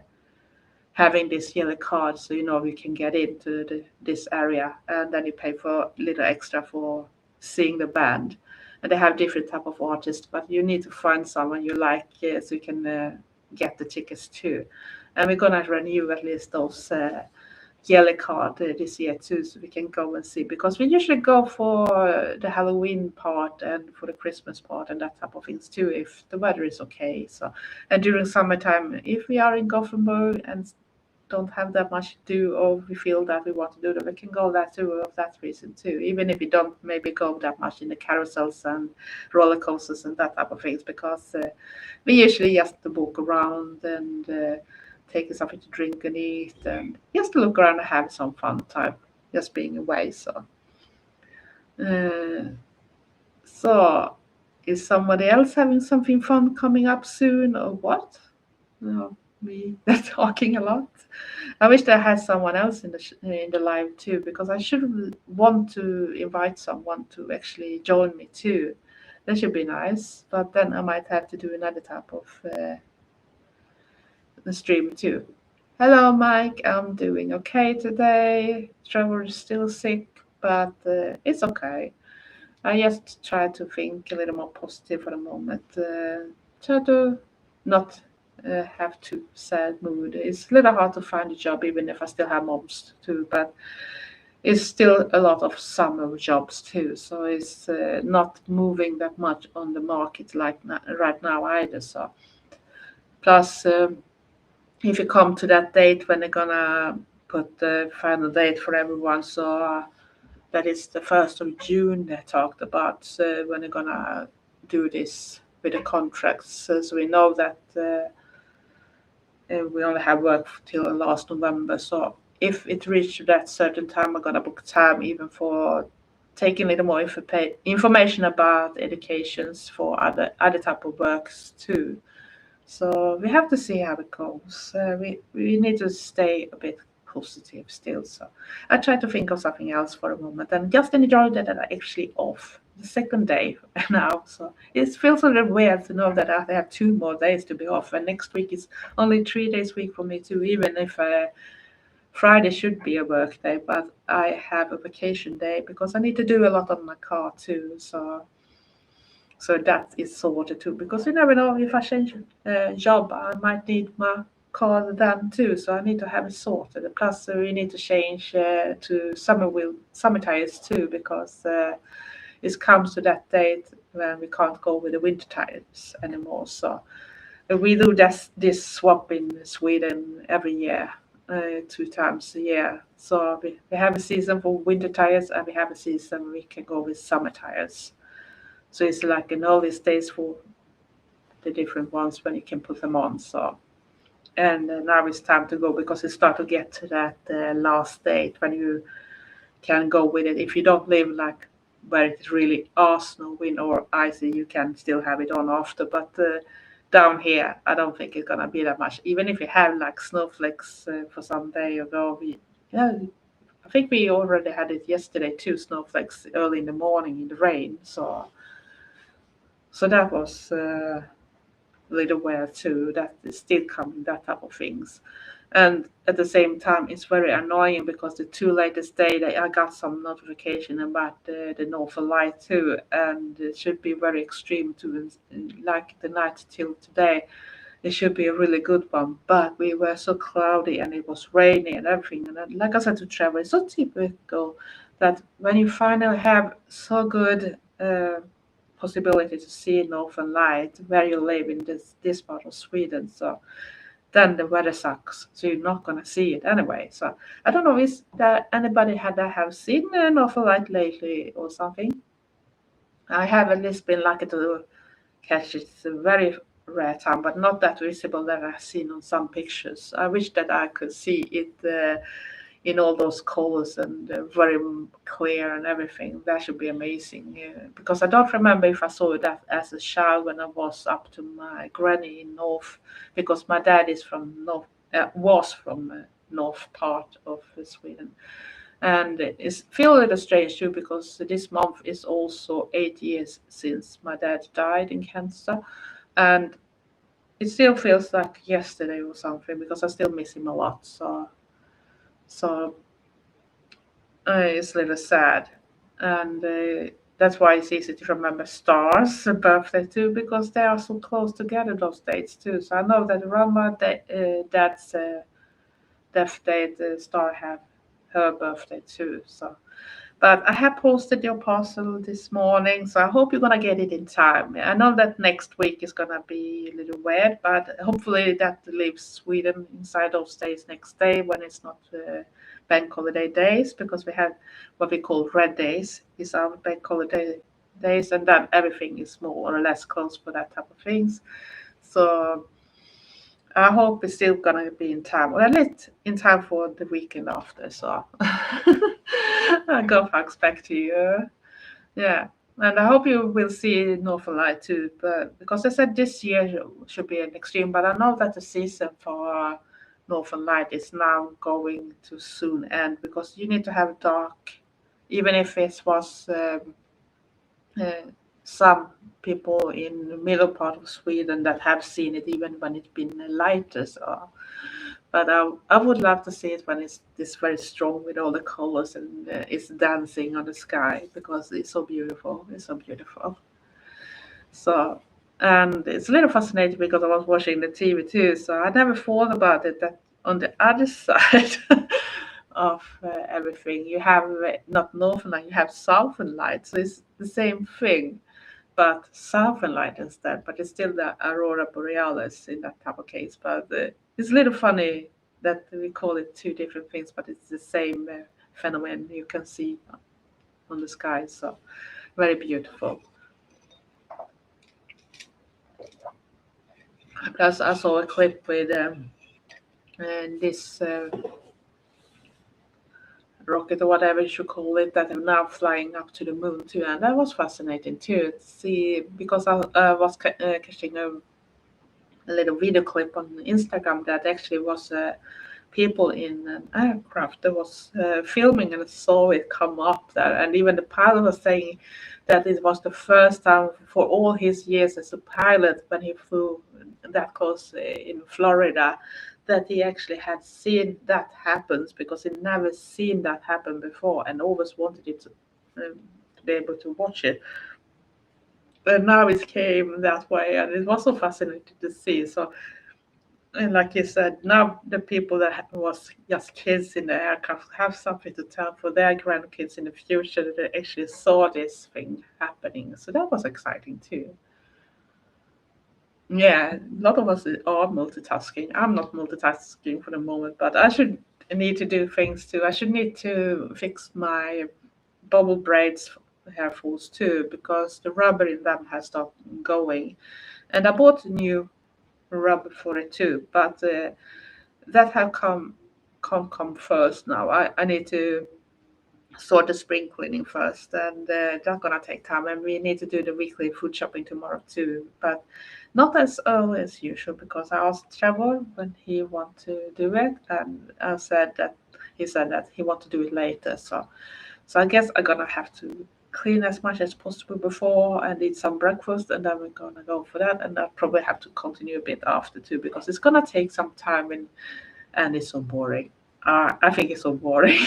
having this yellow card so you can get into this area and then you pay for a little extra for seeing the band. And they have different type of artists, but you need to find someone you like so you can get the tickets too. And we're gonna renew at least those yellow card this year too, so we can go and see because we usually go for the Halloween part and for the Christmas part and that type of things too if the weather is okay. So and during summertime, if we are in Gothenburg and don't have that much to do or we feel that we want to do that, we can go there too of that reason too. Even if we don't maybe go that much in the carousels and roller coasters and that type of things because we usually just walk around and take something to drink and eat and just to look around and have some fun time, just being away. Uh, so is somebody else having something fun coming up soon or what? No, we they're talking a lot. I wish I had someone else in the live too, because I should want to invite someone to actually join me too. That should be nice, but then I might have to do another type of stream too. Hello, Mike. I'm doing okay today. Trevor is still sick, but it's okay. I just try to think a little more positive for the moment. Try to not have too sad mood. It's a little hard to find a job, even if I still have mobs too. But it's still a lot of summer jobs too, so it's not moving that much on the market like right now either. So plus, if you come to that date when they're gonna put the final date for everyone, so that is the 1st of June they talked about when they're gonna do this with the contracts. So we know that we only have work till last November. So if it reaches that certain time, I'm gonna book time even for taking a little more information about educations for other type of works too. So we have to see how it goes. We need to stay a bit positive still. So I try to think of something else for a moment and just enjoy that I'm actually off the second day now. So it feels a little weird to know that I have 2 more days to be off, and next week is only 3 days week for me too. Even if Friday should be a work day, but I have a vacation day because I need to do a lot on my car too. So that is sorted too, because you never know if I change job, I might need my car done too. So I need to have it sorted. Plus, we need to change to summer tires too, because it comes to that date when we can't go with the winter tires anymore. So we do this swap in Sweden every year, 2 times a year. So we have a season for winter tires, and we have a season we can go with summer tires. So it's like in all these days for the different ones when you can put them on. So and now it's time to go because it start to get to that last date when you can go with it. If you don't live like where it's really snow, wind, or icy, you can still have it on after. But down here, I don't think it's gonna be that much. Even if you have like snowflakes for some day ago, yeah, I think we already had it yesterday too. Snowflakes early in the morning in the rain. So that was little weird too. That is still coming, that type of things. And at the same time, it's very annoying because the 2 latest day that I got some notification about the Northern Light too, and it should be very extreme too. Like the night till today, it should be a really good one. But we were so cloudy and it was rainy and everything. And like I said, to travel, it's so typical that when you finally have so good possibility to see Northern Light where you live in this part of Sweden. So then the weather sucks, so you're not gonna see it anyway. So I don't know, is there anybody that have seen Northern Light lately or something? I have at least been lucky to catch it. It's a very rare time, but not that visible that I've seen on some pictures. I wish that I could see it in all those colors and very clear and everything. That should be amazing. Because I don't remember if I saw that as a child when I was up to my granny in North, because my dad is from North, was from north part of Sweden. And it's feel a little strange too because this month is also 8 years since my dad died in cancer, and it still feels like yesterday or something because I still miss him a lot. So it's a little sad, and that's why it's easy to remember Star's birthday too, because they are so close together those dates too. So I know that around my dad's death date, Star have her birthday too. So, but I have posted your parcel this morning, so I hope you're gonna get it in time. I know that next week is gonna be a little weird, but hopefully that leaves Sweden inside those days next day when it's not bank holiday days, because we have what we call red days is our bank holiday days, and then everything is more or less closed for that type of things. So I hope it's still gonna be in time, or at least in time for the weekend after. So I go thanks back to you. Yeah, and I hope you will see Northern Light too. But because I said this year should be an extreme, but I know that the season for Northern Light is now going to soon end because you need to have dark, even if it was uh, some people in the middle part of Sweden that have seen it even when it's been lighter. So, but I would love to see it when it's this very strong with all the colors and it's dancing on the sky because it's so beautiful. It's so beautiful. So, and it's a little fascinating because I was watching the TV too. So I never thought about it that on the other side of everything. You have not northern light, you have southern light, so it's the same thing, but southern light instead. But it's still the aurora borealis in that type of case. But it's a little funny that we call it two different things, but it's the same phenomenon you can see on the sky. So very beautiful. Plus, I saw a clip with this rocket or whatever you should call it that are now flying up to the moon too, and that was fascinating too. To see because I was catching a little video clip on Instagram that actually was people in an aircraft that was filming and saw it come up there, and even the pilot was saying that it was the first time for all his years as a pilot when he flew that close in Florida that he actually had seen that happens because he never seen that happen before and always wanted it to be able to watch it. And now it came that way, and it was so fascinating to see. So, and like you said, now the people that was just kids in the aircraft have something to tell for their grandkids in the future that they actually saw this thing happening. So that was exciting too. Yeah, a lot of us are multitasking. I'm not multitasking for the moment, but I should need to do things too. I should need to fix my bubble braids hair falls too because the rubber in them has stopped going. And I bought a new rubber for it too, but that have come first now. I need to sort the spring cleaning first, and that's gonna take time. And we need to do the weekly food shopping tomorrow too, but not as early as usual because I asked Trevor when he want to do it, and I said that he said that he want to do it later. So I guess I'm gonna have to clean as much as possible before and eat some breakfast, and then we're gonna go for that. And I probably have to continue a bit after too because it's gonna take some time and it's so boring. I think it's so boring.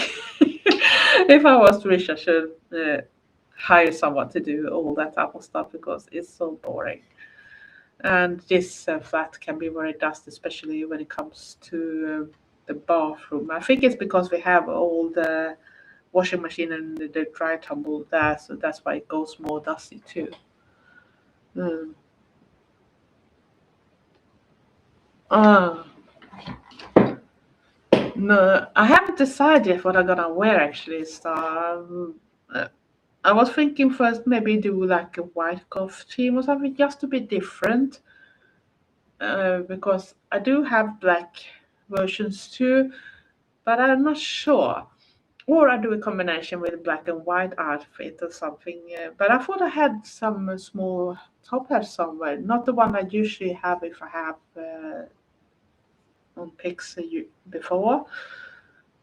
If I was rich, I should hire someone to do all that type of stuff because it's so boring. And this flat can be very dusty, especially when it comes to the bathroom. I think it's because we have all the washing machine and the dry tumble there, so that's why it goes more dusty too. Mm. Uh, no, I haven't decided yet what I'm gonna wear actually. So uh, I was thinking first maybe do like a white costume or something just to be different, because I do have black versions too, but I'm not sure. Or I do a combination with a black and white outfit or something. But I thought I had some small top hat somewhere, not the one I usually have if I have on pics before.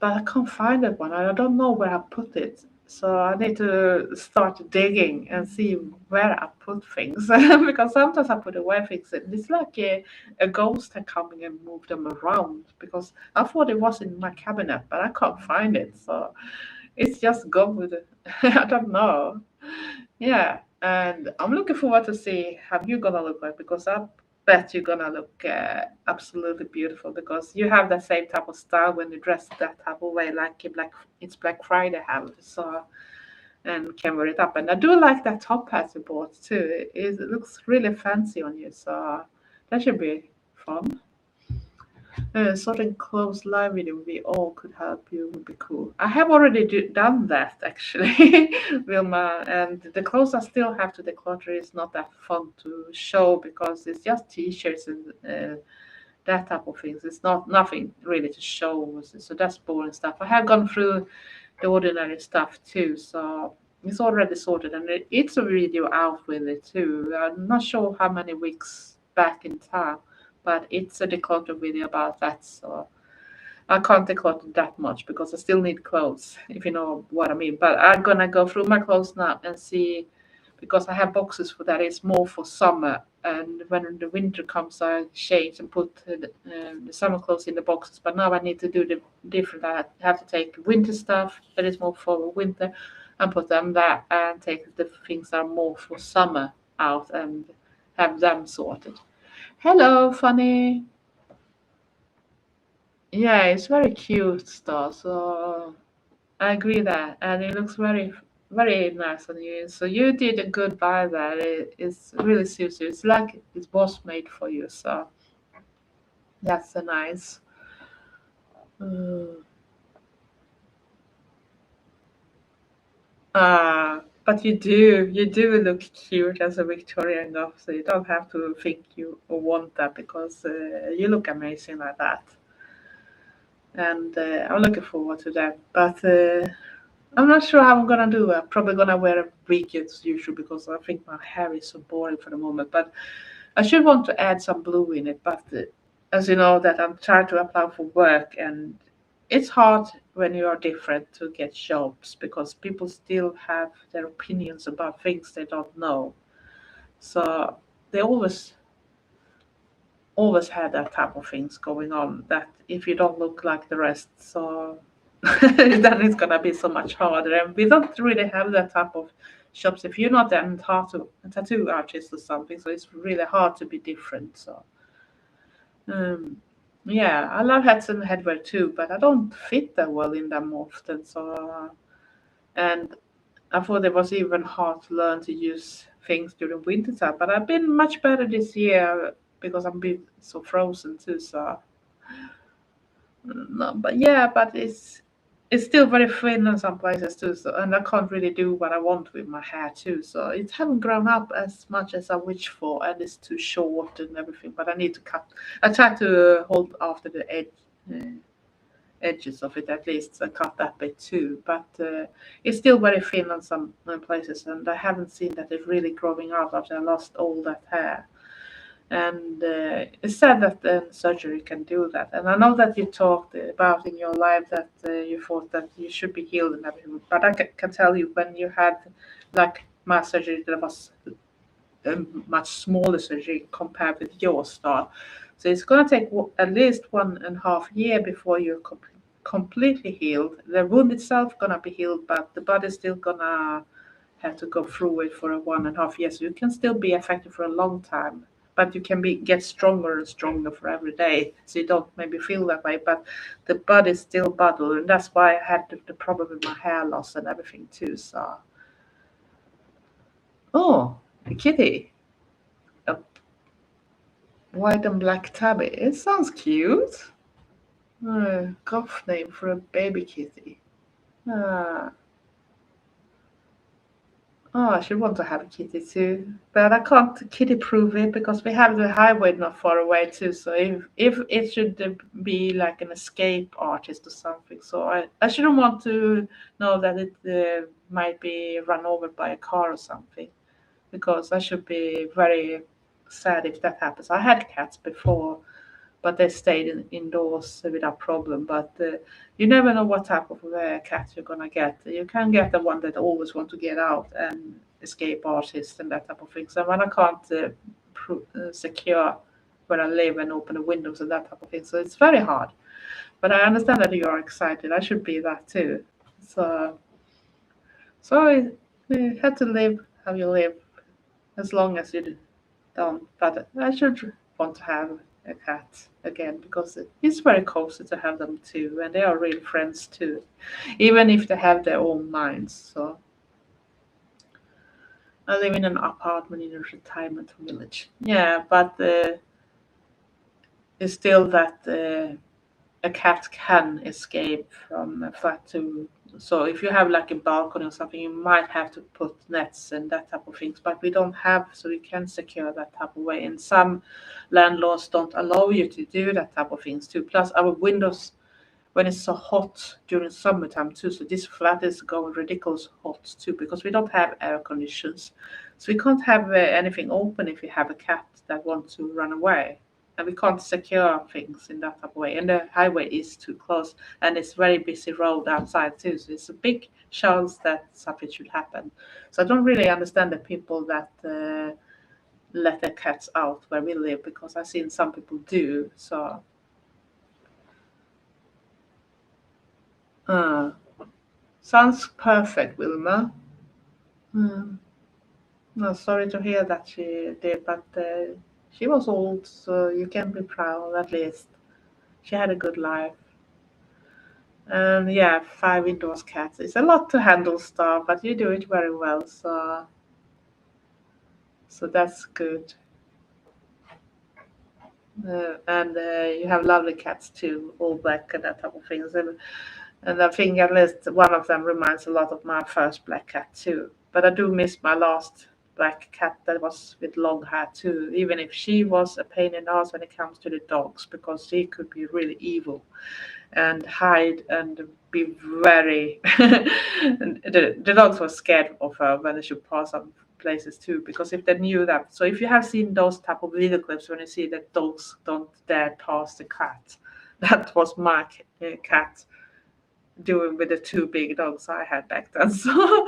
But I can't find that one. I don't know where I put it. So I need to start digging and see where I put things because sometimes I put away things and it's like a ghost had coming and moved them around because I thought it was in my cabinet, but I can't find it. So it's just gone with it. I don't know. Yeah, and I'm looking forward to see how you're gonna look like because I bet you're gonna look absolutely beautiful because you have that same type of style when you dress that type of way, like it's Black Friday have so and can wear it up. And I do like that top hat you bought too. It looks really fancy on you, so that should be fun. Sorting clothes live video we all could help you would be cool. I have already done that actually, Wilma, and the clothes I still have to declutter is not that fun to show because it's just t-shirts and that type of things. It's not nothing really to show, so that's boring stuff. I have gone through the ordinary stuff too, so it's already sorted and it's a video out with it too. I'm not sure how many weeks back in time, but it's a declutter video about that, so I can't declutter that much because I still need clothes, if you know what I mean. But I'm gonna go through my clothes now and see because I have boxes for that. It's more for summer, and when the winter comes, I change and put the summer clothes in the boxes. But now I need to do the different. I have to take winter stuff that is more for winter and put them there, and take the things that are more for summer out and have them sorted. Hello, funny. Yeah, it's very cute stuff. So I agree that, and it looks very, very nice on you. So you did a good buy there. It's really suits you. It's like it was made for you. So that's a nice. Mm. But you do look cute as a Victorian girl. So you don't have to think you want that because you look amazing like that. And I'm looking forward to that. But I'm not sure how I'm gonna do it. I'm probably gonna wear a wig as usual because I think my hair is so boring for the moment. But I should want to add some blue in it. But as you know, that I'm trying to apply for work, and it's hard when you are different to get jobs because people still have their opinions about things they don't know. So they always had that type of things going on that if you don't look like the rest, so then it's gonna be so much harder. And we don't really have that type of shops if you're not a tattoo artist or something, so it's really hard to be different. So um, yeah, I love hats and headwear too, but I don't fit that well in them often. So and I thought it was even hard to learn to use things during winter time, but I've been much better this year because I'm been so frozen too. So no, but yeah, but it's still very thin in some places too. So and I can't really do what I want with my hair too. So it haven't grown up as much as I wish for, and it's too short and everything. But I need to cut. I try to hold after the edges of it at least and cut that bit too. But it's still very thin on some places, and I haven't seen that it's really growing out after I lost all that hair. And it's sad that surgery can do that. And I know that you talked about in your life that you thought that you should be healed and everything. But I can tell you when you had like my surgery, that was a much smaller surgery compared with your start. So it's going to take at least 1.5 year before you're completely healed. The wound itself gonna be healed, but the body's still gonna have to go through it for a 1.5 year. So you can still be affected for a long time, but you can get stronger and stronger for every day. So you don't maybe feel that way, but the body's still bottled, and that's why I had the problem with my hair loss and everything too. So oh, a kitty. A white and black tabby. It sounds cute. Goth name for a baby kitty. Uh, oh, I should want to have a kitty too, but I can't kitty proof it because we have the highway not far away too. So if it should be like an escape artist or something, so I shouldn't want to know that it might be run over by a car or something because I should be very sad if that happens. I had cats before, but they stayed indoors without problem. But you never know what type of cat you're gonna get. You can get the one that always want to get out and escape artist and that type of thing. So when I can't secure where I live and open the windows and that type of thing, so it's very hard. But I understand that you are excited. I should be that too. So you have to live how you live as long as you don't. But I should want to have a cat again because it's very cozy to have them too, and they are real friends too, even if they have their own minds. So I live in an apartment in a retirement village. Yeah, but it's still that a cat can escape from a flat to. So if you have like a balcony or something, you might have to put nets and that type of things. But we don't have, so we can secure that type of way. And some landlords don't allow you to do that type of things too. Plus, our windows when it's so hot during summertime too. So this flat is going ridiculous hot too because we don't have air conditions. So we can't have anything open if you have a cat that wants to run away. And we can't secure things in that type of way. And the highway is too close and it's very busy road outside too. So it's a big chance that something should happen. So I don't really understand the people that let their cats out where we live because I've seen some people do. So uh, sounds perfect, Wilma. Mm. No, sorry to hear that she did, but she was old, so you can be proud at least. She had a good life. And yeah, 5 indoors cats. It's a lot to handle stuff, but you do it very well. So that's good. And you have lovely cats too, all black and that type of things. And I think at least one of them reminds a lot of my first black cat too. But I do miss my last black cat that was with long hair too, even if she was a pain in the ass when it comes to the dogs, because she could be really evil and hide and be very. The dogs were scared of her when they should pass some places too, because if they knew that. So if you have seen those type of video clips when you see that dogs don't dare pass the cat, that was my cat doing with the two big dogs I had back then. So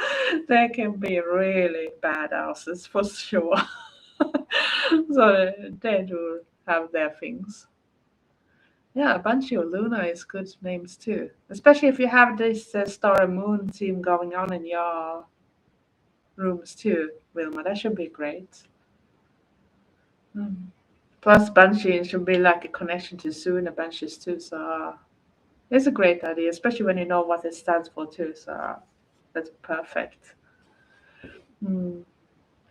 they can be really bad asses for sure. So they do have their things. Yeah, Banshee or Luna is good names too. Especially if you have this star and moon theme going on in your rooms too, Wilma. That should be great. Mm. Plus, Banshee should be like a connection to Suna Banshees too. So it's a great idea, especially when you know what it stands for too. So that's perfect. Mm.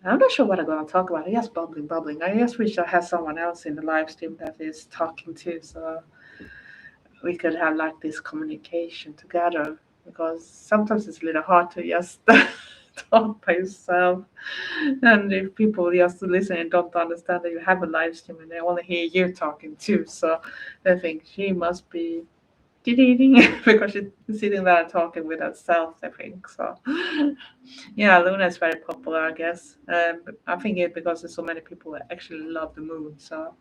I'm not sure what I'm going to talk about. I just bubbling, bubbling. I just wish I had someone else in the live stream that is talking too, so we could have like this communication together. Because sometimes it's a little hard to just talk by yourself, and if people just listen and don't understand that you have a live stream and they only hear you talking too, so they think she must be because she's sitting there talking with herself. I think so. Yeah, Luna is very popular, I guess. I think it because there's so many people that actually love the moon. So,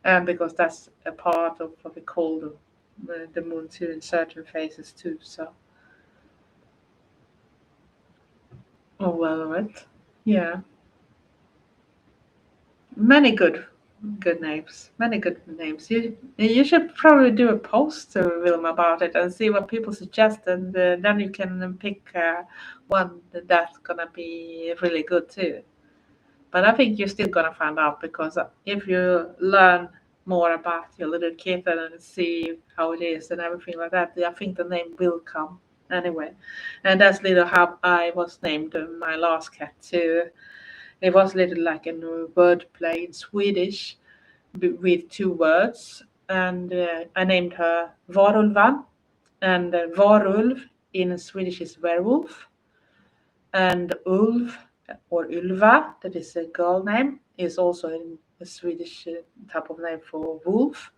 and because that's a part of what we call the moon too in certain phases too. So, oh well, right. Yeah, many good names. Many good names. You should probably do a post, Wilma, about it and see what people suggest, and then you can pick one that's gonna be really good too. But I think you're still gonna find out because if you learn more about your little kitten and see how it is and everything like that, I think the name will come anyway. And that's little how I was named my last cat too. It was little like a word play in Swedish with two words, and I named her Varulvan, and Varulv in Swedish is werewolf, and Ulv or Ylva, that is a girl name, is also a Swedish type of name for wolf.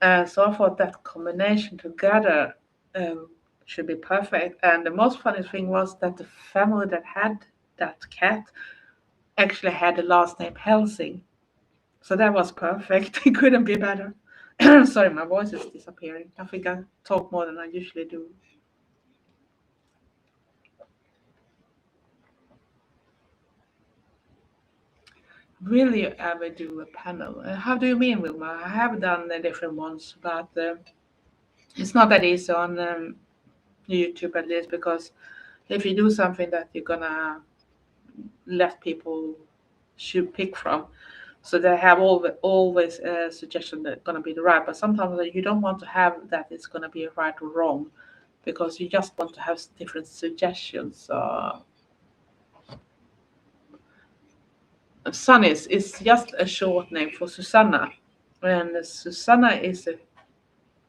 So I thought that combination together um, should be perfect. And the most funny thing was that the family that had that cat actually had the last name Helsing. So that was perfect. It couldn't be better. Sorry, my voice is disappearing. I think I talk more than I usually do. Really ever do a panel? How do you mean, Wilma? I have done different ones, but it's not that easy on YouTube at least because if you do something that you're gonna let people should pick from, so they have always a suggestion that's gonna be the right, but sometimes you don't want to have that it's gonna be right or wrong because you just want to have different suggestions. Sunny is just a short name for Susanna, and Susanna is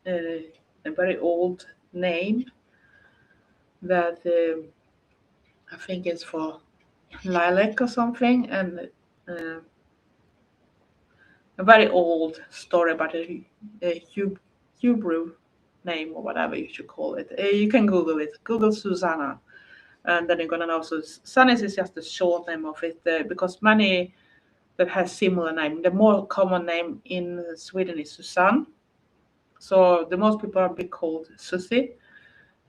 a very old name that I think is for lilac or something, and uh, a very old story about a Hebrew name or whatever you should call it. You can Google it. Google Susanna, and then you're gonna know. So Sunnis is just a short name of it because many that has similar name. The more common name in Sweden is Susanne. So the most people are be called Susie,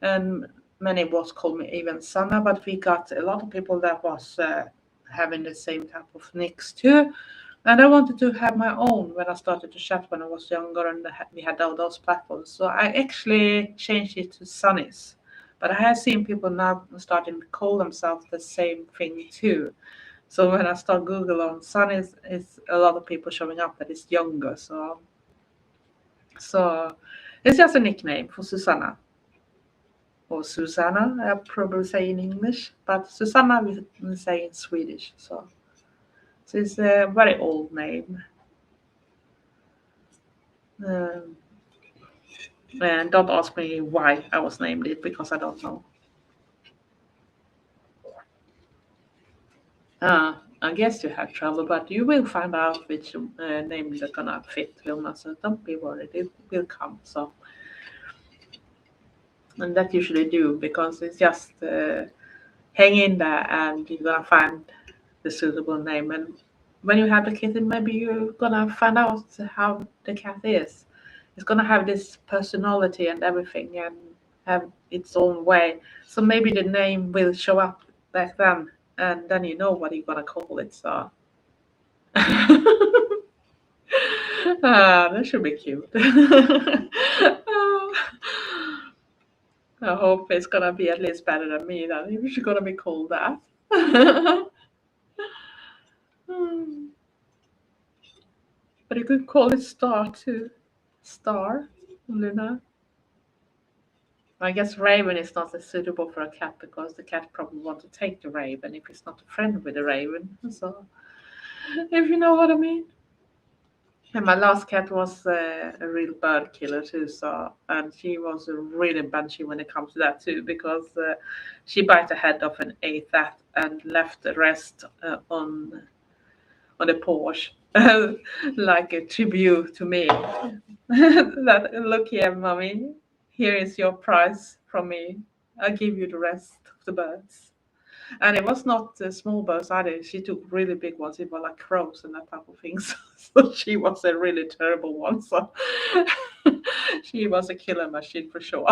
and many was called me even Sanna, but we got a lot of people that was having the same type of nicks too. And I wanted to have my own when I started to chat when I was younger, and we had all those platforms. So I actually changed it to Sunnis. But I have seen people now starting to call themselves the same thing too. So when I start Google on Sunnis, it's a lot of people showing up that is younger. So It's just a nickname for Susanna. Or Susanna, I probably say in English, but Susanna we say in Swedish. So it's a very old name. Um, and don't ask me why I was named it because I don't know. I guess you have trouble, but you will find out which name they're gonna fit, Vilma. So don't be worried, it will come. So, and that usually do because it's just hang in there and you're gonna find the suitable name. And when you have the kitten, maybe you're gonna find out how the cat is. It's gonna have this personality and everything, and have its own way. So maybe the name will show up back then, and then you know what you're gonna call it. So. That should be cute. I hope it's gonna be at least better than me. Then if she's gonna be called that. But you could call it Star too. Star, Luna. I guess Raven is not as suitable for a cat because the cat probably want to take the raven if it's not a friend with the raven. So, if you know what I mean. And my last cat was a real bird killer too, so and she was really banshee when it comes to that too, because she bite the head off and ate that and left the rest on the porch, like a tribute to me. That look here, mommy, here is your prize from me. I'll give you the rest of the birds. And it was not small birds either. She took really big ones. It were like crows and that type of things. So she was a really terrible one. So she was a killer machine for sure.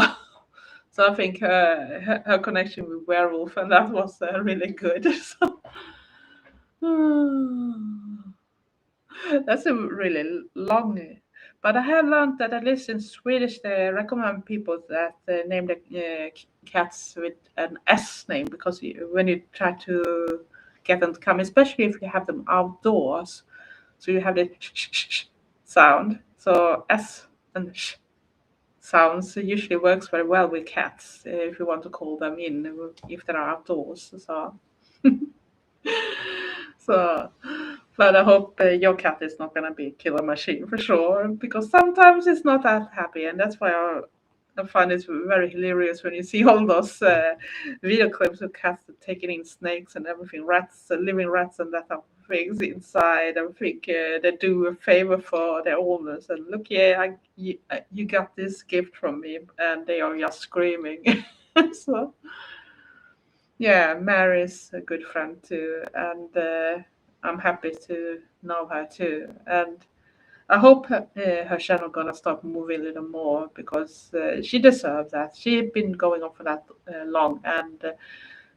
So I think her connection with werewolf and that was really good. So, that's a really long. But I have learned that at least in Swedish they recommend people that name the cats with an S name because when you try to get them to come, especially if you have them outdoors, so you have the sound. So S and sh sounds usually works very well with cats if you want to call them in if they're outdoors. So. So, but I hope your cat is not gonna be a killer machine for sure, because sometimes it's not that happy, and that's why I find it very hilarious when you see all those video clips of cats taking in snakes and everything, rats, living rats, and that type of things inside. I think they do a favor for their owners, and look, yeah, you got this gift from me, and they are just screaming. So. Yeah, Mary's a good friend too, and I'm happy to know her too. And I hope her channel gonna start moving a little more because she deserves that. She's been going on for that long, and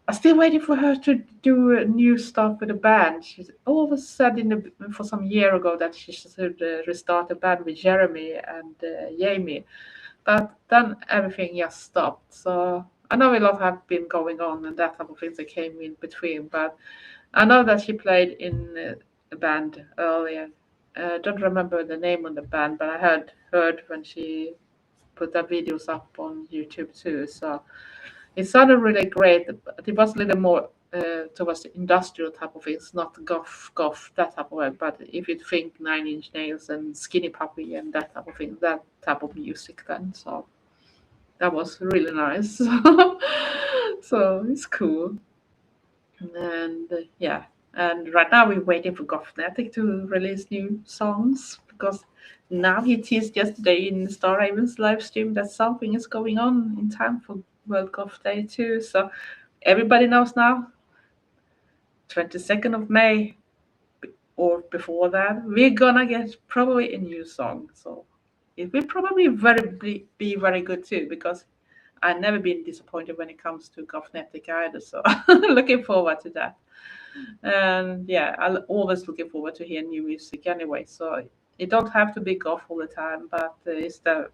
I'm still waiting for her to do new stuff with the band. She's always said for some year ago that she should restart a band with Jeremy and Jamie, but then everything just stopped. So I know a lot have been going on and that type of things that came in between, but I know that she played in a band earlier. Don't remember the name of the band, but I heard when she put her videos up on YouTube too. So it sounded really great, but it was a little more towards the industrial type of things, not goth that type of work. But if you think Nine Inch Nails and Skinny Puppy and that type of thing, that type of music then. So that was really nice. So it's cool. And yeah, and right now we're waiting for Gothnetic to release new songs because now he teased yesterday in Star Raven's live stream that something is going on in time for World Goth Day too. So everybody knows now, 22nd of May or before that, we're gonna get probably a new song. So it will probably be very good too because I've never been disappointed when it comes to Gothnetic either. So looking forward to that. And yeah, I'm always looking forward to hear new music anyway. So it don't have to be goth all the time, but it's the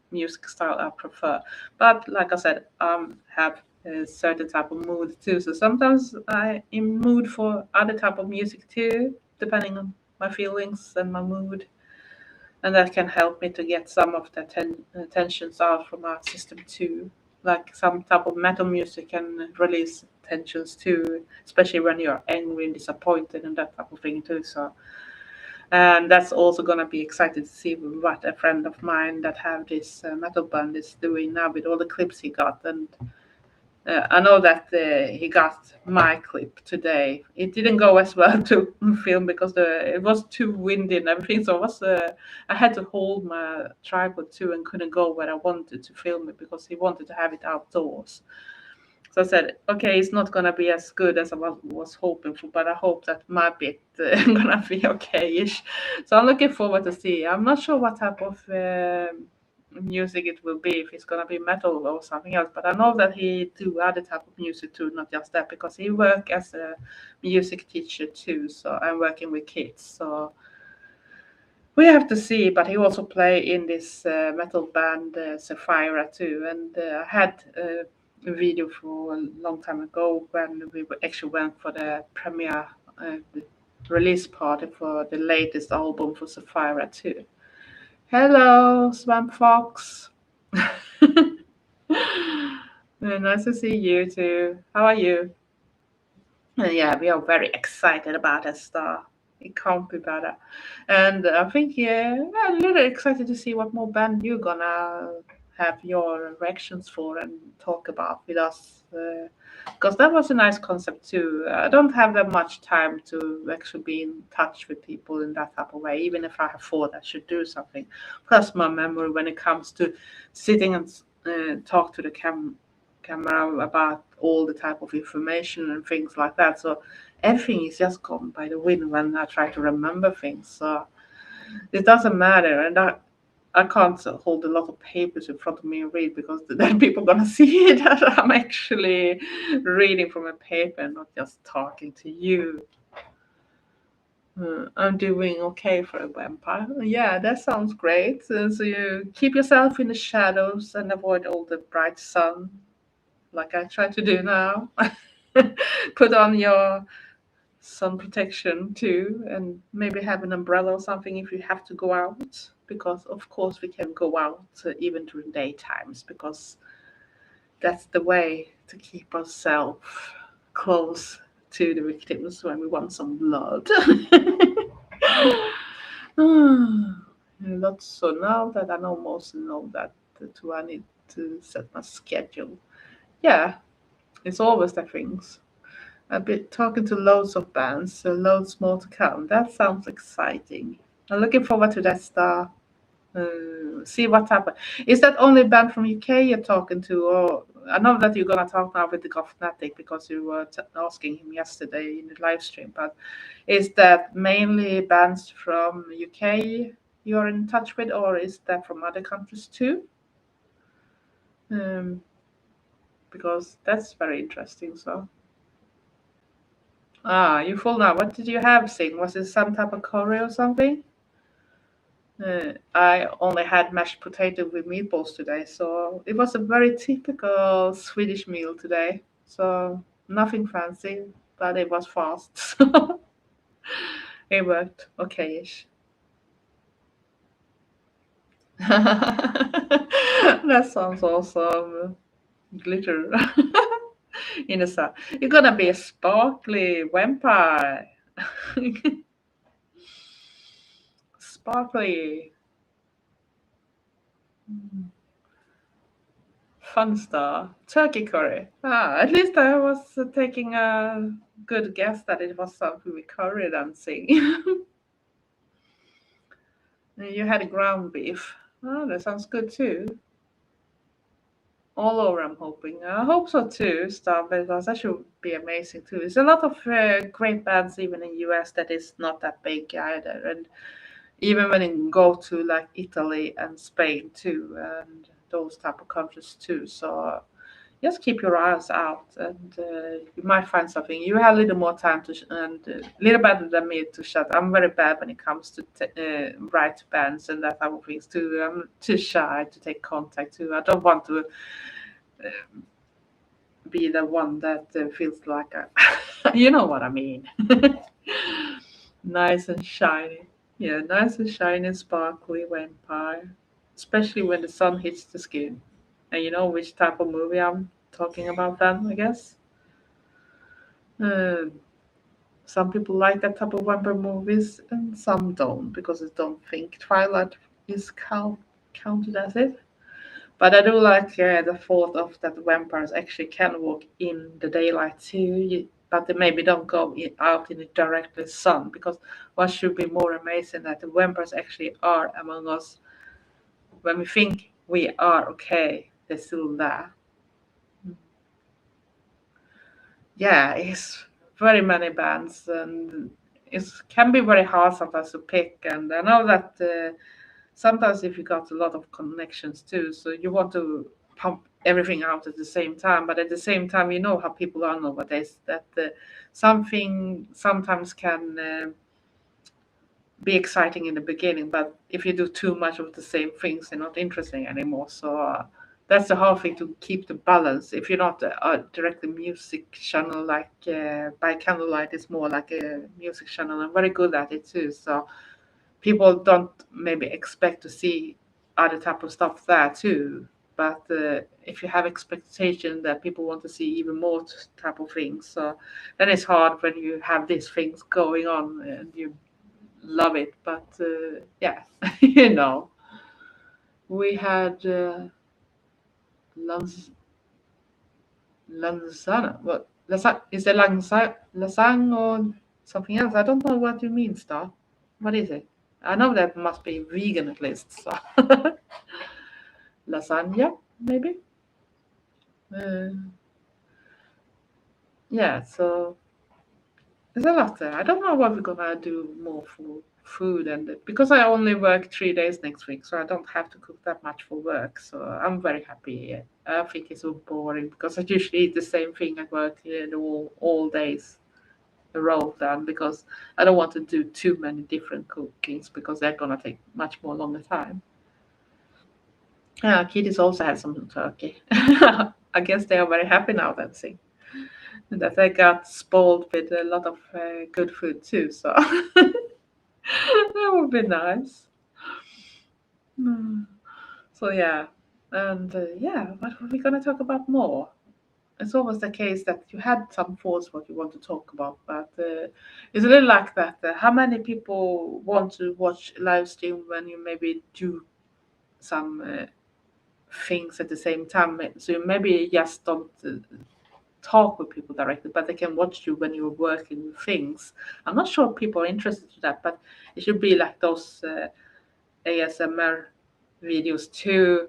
music style I prefer. But like I said, have a certain type of mood too. So sometimes I in mood for other type of music too, depending on my feelings and my mood. and that can help me to get some of the tensions out from our system too. Like some type of metal music can release tensions too, especially when you're angry and disappointed and that type of thing too. So, and that's also gonna be excited to see what a friend of mine that have this metal band is doing now with all the clips he got. And I know that he got my clip today. It didn't go as well to film because it was too windy and everything. So I had to hold my tripod too and couldn't go where I wanted to film it because he wanted to have it outdoors. So I said, okay, it's not gonna be as good as I was hoping for, but I hope that my bit gonna be okay-ish. So I'm looking forward to see. I'm not sure what type of music it will be, if it's gonna be metal or something else. But I know that he do other type of music too, not just that, because he work as a music teacher too. So I'm working with kids. So we have to see. But he also play in this metal band Sapphira too, and I had. A video for a long time ago when we actually went for the premiere, the release party for the latest album for Sapphira too. Hello, Swamp Fox. Nice to see you too. How are you? Yeah, we are very excited about that star. It can't be better. And I think, yeah, I'm a little excited to see what more band you're gonna have your reactions for and talk about with us. Because that was a nice concept too. I don't have that much time to actually be in touch with people in that type of way, even if I have thought I should do something. Plus, my memory when it comes to sitting and talk to the camera about all the type of information and things like that. So everything is just gone by the wind when I try to remember things. So it doesn't matter, and I can't hold a lot of papers in front of me and read because then people are gonna see that I'm actually reading from a paper and not just talking to you. I'm doing okay for a vampire. Yeah, that sounds great. So you keep yourself in the shadows and avoid all the bright sun, like I try to do now. Put on your sun protection too, and maybe have an umbrella or something if you have to go out. Because of course we can go out even during daytimes, because that's the way to keep ourselves close to the victims when we want some blood. Not so now that I almost know that too, I need to set my schedule. Yeah, it's always the things. I've been talking to loads of bands, so loads more to come. That sounds exciting. I'm looking forward to that star. See what happens. Is that only band from UK you're talking to, or I know that you're gonna talk now with the Gothnatic because you were asking him yesterday in the live stream. But is that mainly bands from UK you're in touch with, or is that from other countries too? Um, because that's very interesting. So. You full now. What did you have, Sing? Was it some type of curry or something? I only had mashed potato with meatballs today, so it was a very typical Swedish meal today. So nothing fancy, but it was fast. So it worked okay-ish. That sounds awesome. Glitter in the sun. You're gonna be a sparkly vampire. Sparkly. Fun stuff. Turkey curry. At least I was taking a good guess that it was something with curry dancing. You had ground beef. That sounds good too. All over, I'm hoping. I hope so too, stuff, because that should be amazing too. There's a lot of great bands even in US that is not that big either, and even when you go to like Italy and Spain too, and those type of countries too. So just keep your eyes out, and you might find something. You have a little more time to and a little better than me to shut. I'm very bad when it comes to write to bands and that type of things too. I'm too shy to take contact too. I don't want to be the one that feels like a, you know what I mean. Nice and shiny. Yeah, nice and shiny, sparkly vampire, especially when the sun hits the skin. And you know which type of movie I'm talking about then, I guess. Uh, some people like that type of vampire movies, and some don't because they don't think Twilight is counted as it. But I do like the thought of that vampires actually can walk in the daylight too, but they maybe don't go out in the direct sun because what should be more amazing that the vampires actually are among us when we think we are okay, they're still there. Yeah, it's very many bands and it can be very hard sometimes to pick. And I know that sometimes if you got a lot of connections too, so you want to pump everything out at the same time, but at the same time, you know how people are nowadays that something sometimes can be exciting in the beginning, but if you do too much of the same things, they're not interesting anymore. So that's the hard thing to keep the balance. If you're not directly music channel like by candlelight, it's more like a music channel. I'm very good at it too. So people don't maybe expect to see other type of stuff there too. But if you have expectation that people want to see even more type of things, so then it's hard when you have these things going on and you love it. But yeah, you know, we had Lanz- Lanzana. What is it? Lasagna or something else? I don't know what you mean, Star. What is it? I know that must be vegan at least. So lasagna, maybe. Uh, yeah. So there's a lot there. I don't know what we're gonna do more for food, and because I only work 3 days next week, so I don't have to cook that much for work. So I'm very happy. I think it's so boring because I usually eat the same thing at work all days a row then because I don't want to do too many different cookings because they're gonna take much more longer time. Yeah, kiddies also had some turkey. I guess they are very happy now that thing that they got spoiled with a lot of good food too. So that would be nice. Mm. So yeah, and yeah, what were we gonna talk about more? It's always the case that you had some thoughts what you want to talk about, but it's a little like that. How many people want to watch live stream when you maybe do some things at the same time? So you maybe just don't talk with people directly, but they can watch you when you're working with things. I'm not sure people are interested in that, but it should be like those ASMR videos too.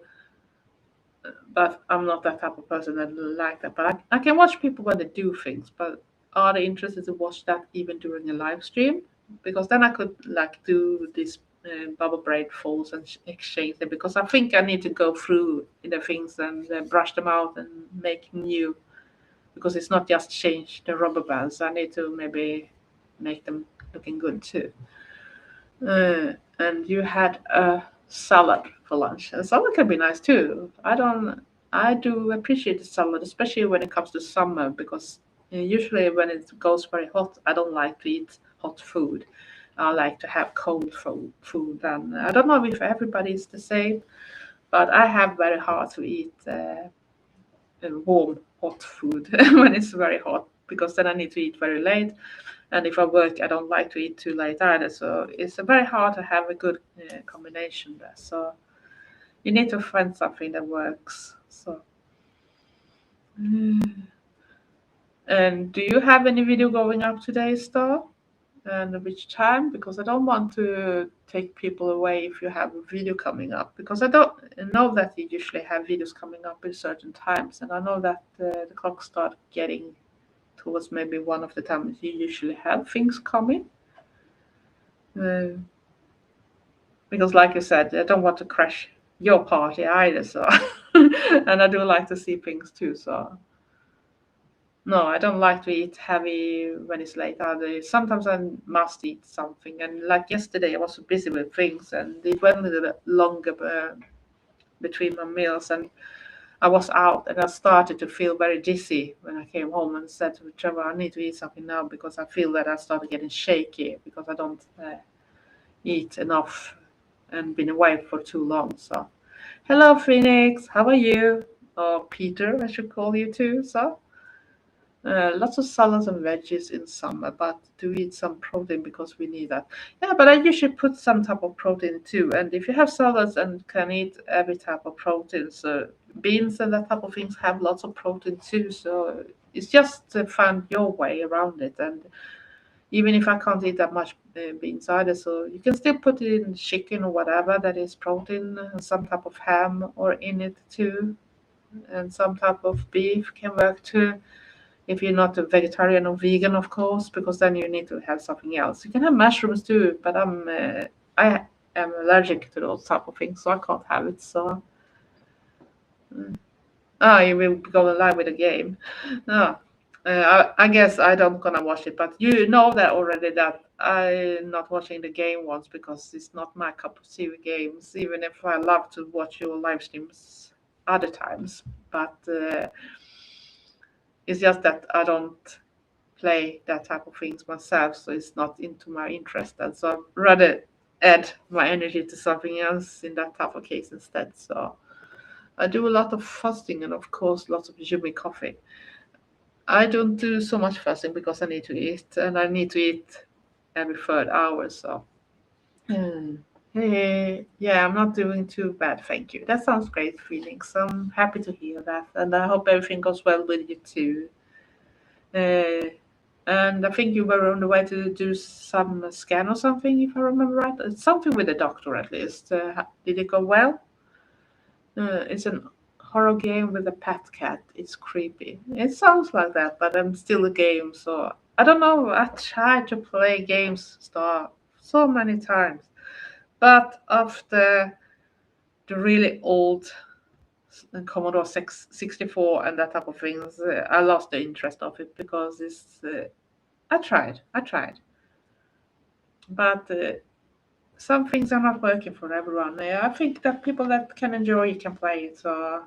But I'm not that type of person that like that. But I can watch people when they do things, but are they interested to watch that even during a live stream? Because then I could like do this bubble braid folds and exchange them because I think I need to go through the things and brush them out and make new because it's not just change the rubber bands. I need to maybe make them looking good too. And you had a salad for lunch. And salad can be nice too. I do appreciate the salad, especially when it comes to summer, because usually when it goes very hot, I don't like to eat hot food. I like to have cold food. And I don't know if everybody is the same, but I have very hard to eat warm, hot food when it's very hot, because then I need to eat very late. And if I work, I don't like to eat too late either. So it's very hard to have a good combination there. So you need to find something that works. So, mm. And do you have any video going up today, Star? And which time? Because I don't want to take people away if you have a video coming up. Because I don't know that you usually have videos coming up at certain times, and I know that the clock start getting towards maybe one of the times you usually have things coming. Uh, because like you said, I don't want to crash your party either. So, and I do like to see things too. So, no, I don't like to eat heavy when it's late either. Sometimes I must eat something. And like yesterday, I was so busy with things, and it went a little bit longer between my meals. And I was out, and I started to feel very dizzy when I came home and said to Trevor, "I need to eat something now because I feel that I started getting shaky because I don't." eat enough and been away for too long. So, hello, Phoenix. How are you? Or Peter, I should call you too. So, lots of salads and veggies in summer, but to eat some protein because we need that. Yeah, but I usually put some type of protein too. And if you have salads and can eat every type of protein, so beans and that type of things have lots of protein too. So it's just to find your way around it. And even if I can't eat that much beans either, so you can still put it in chicken or whatever that is protein, and some type of ham or in it too, and some type of beef can work too. If you're not a vegetarian or vegan, of course, because then you need to have something else. You can have mushrooms too, but I am allergic to those type of things, so I can't have it. So, you will go live with the game. No, I guess I don't gonna watch it, but you know that already that I'm not watching the game once because it's not my cup of tea with games. Even if I love to watch your live streams other times, but it's just that I don't play that type of things myself, so it's not into my interest. And so I'd rather add my energy to something else in that type of case instead. So I do a lot of fasting and of course lots of Jimmy coffee. I don't do so much fasting because I need to eat and I need to eat every third hour. So Hmm. Hey, yeah, I'm not doing too bad, thank you. That sounds great, Felix. I'm happy to hear that, and I hope everything goes well with you too. Uh, and I think you were on the way to do some scan or something, if I remember right. It's something with the doctor, at least. Did it go well? It's an horror game with a pet cat. It's creepy. It sounds like that, but I'm still a game, so I don't know. I tried to play games Star so many times, but after the really old Commodore 64 and that type of things, I lost the interest of it because it's. I tried, but some things are not working for everyone. I think that people that can enjoy it can play it. So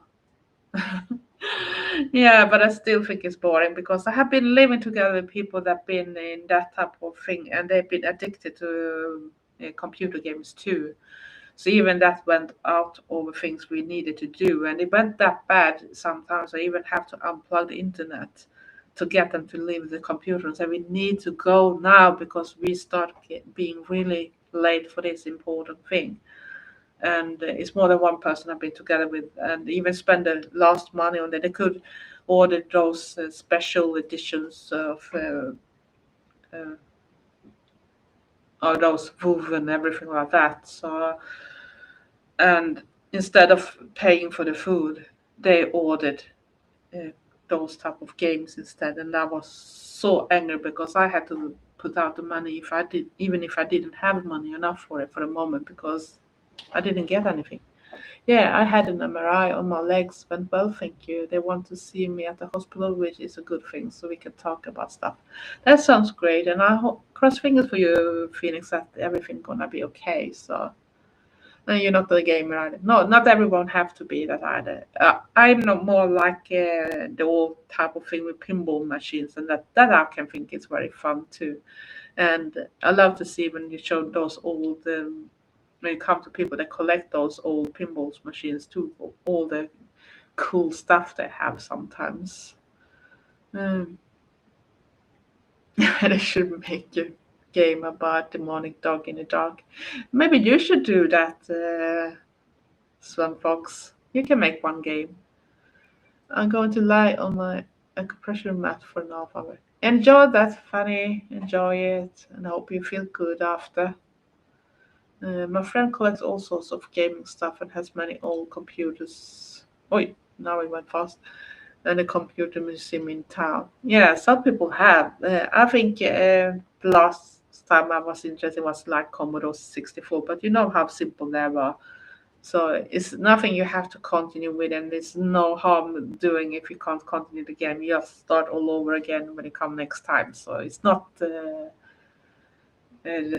yeah, but I still think it's boring because I have been living together with people that been in that type of thing and they've been addicted to computer games too. So even that went out over things we needed to do, and it went that bad sometimes. I even have to unplug the internet to get them to leave the computer and say we need to go now because we start being really late for this important thing. And it's more than one person I've been together with, and even spend the last money on it. They could order those special editions uh, of those WoW and everything like that. So and instead of paying for the food, they ordered uh, those type of games instead, and I was so angry because I had to put out the money if I did, even if I didn't have money enough for it for the moment because I didn't get anything. Yeah, I had an MRI on my legs. Went well, thank you. They want to see me at the hospital, which is a good thing, so we can talk about stuff. That sounds great, and I hope, cross fingers for you, Phoenix, that everything gonna be okay. So. No, you're not a gamer either. No, not everyone have to be that either. I'm not more like the old type of thing with pinball machines, and that I can think is very fun too. And I love to see when you show those old, when you come to people that collect those old pinball machines too, all the cool stuff they have sometimes. Um, they should make a game about demonic dog in the dark. Maybe you should do that. Swan Fox. You can make one game. I'm going to lie on my acupressure mat for an half hour. Enjoy that, Fanny. Enjoy it, and I hope you feel good after. My friend collects all sorts of gaming stuff and has many old computers. Oh, now it went fast. And a computer museum in town. Yeah, some people have. I think the last time I was interested was like Commodore 64, but you know how simple they were. So it's nothing you have to continue with, and there's no harm doing if you can't continue the game. You just start all over again when you come next time. So it's not the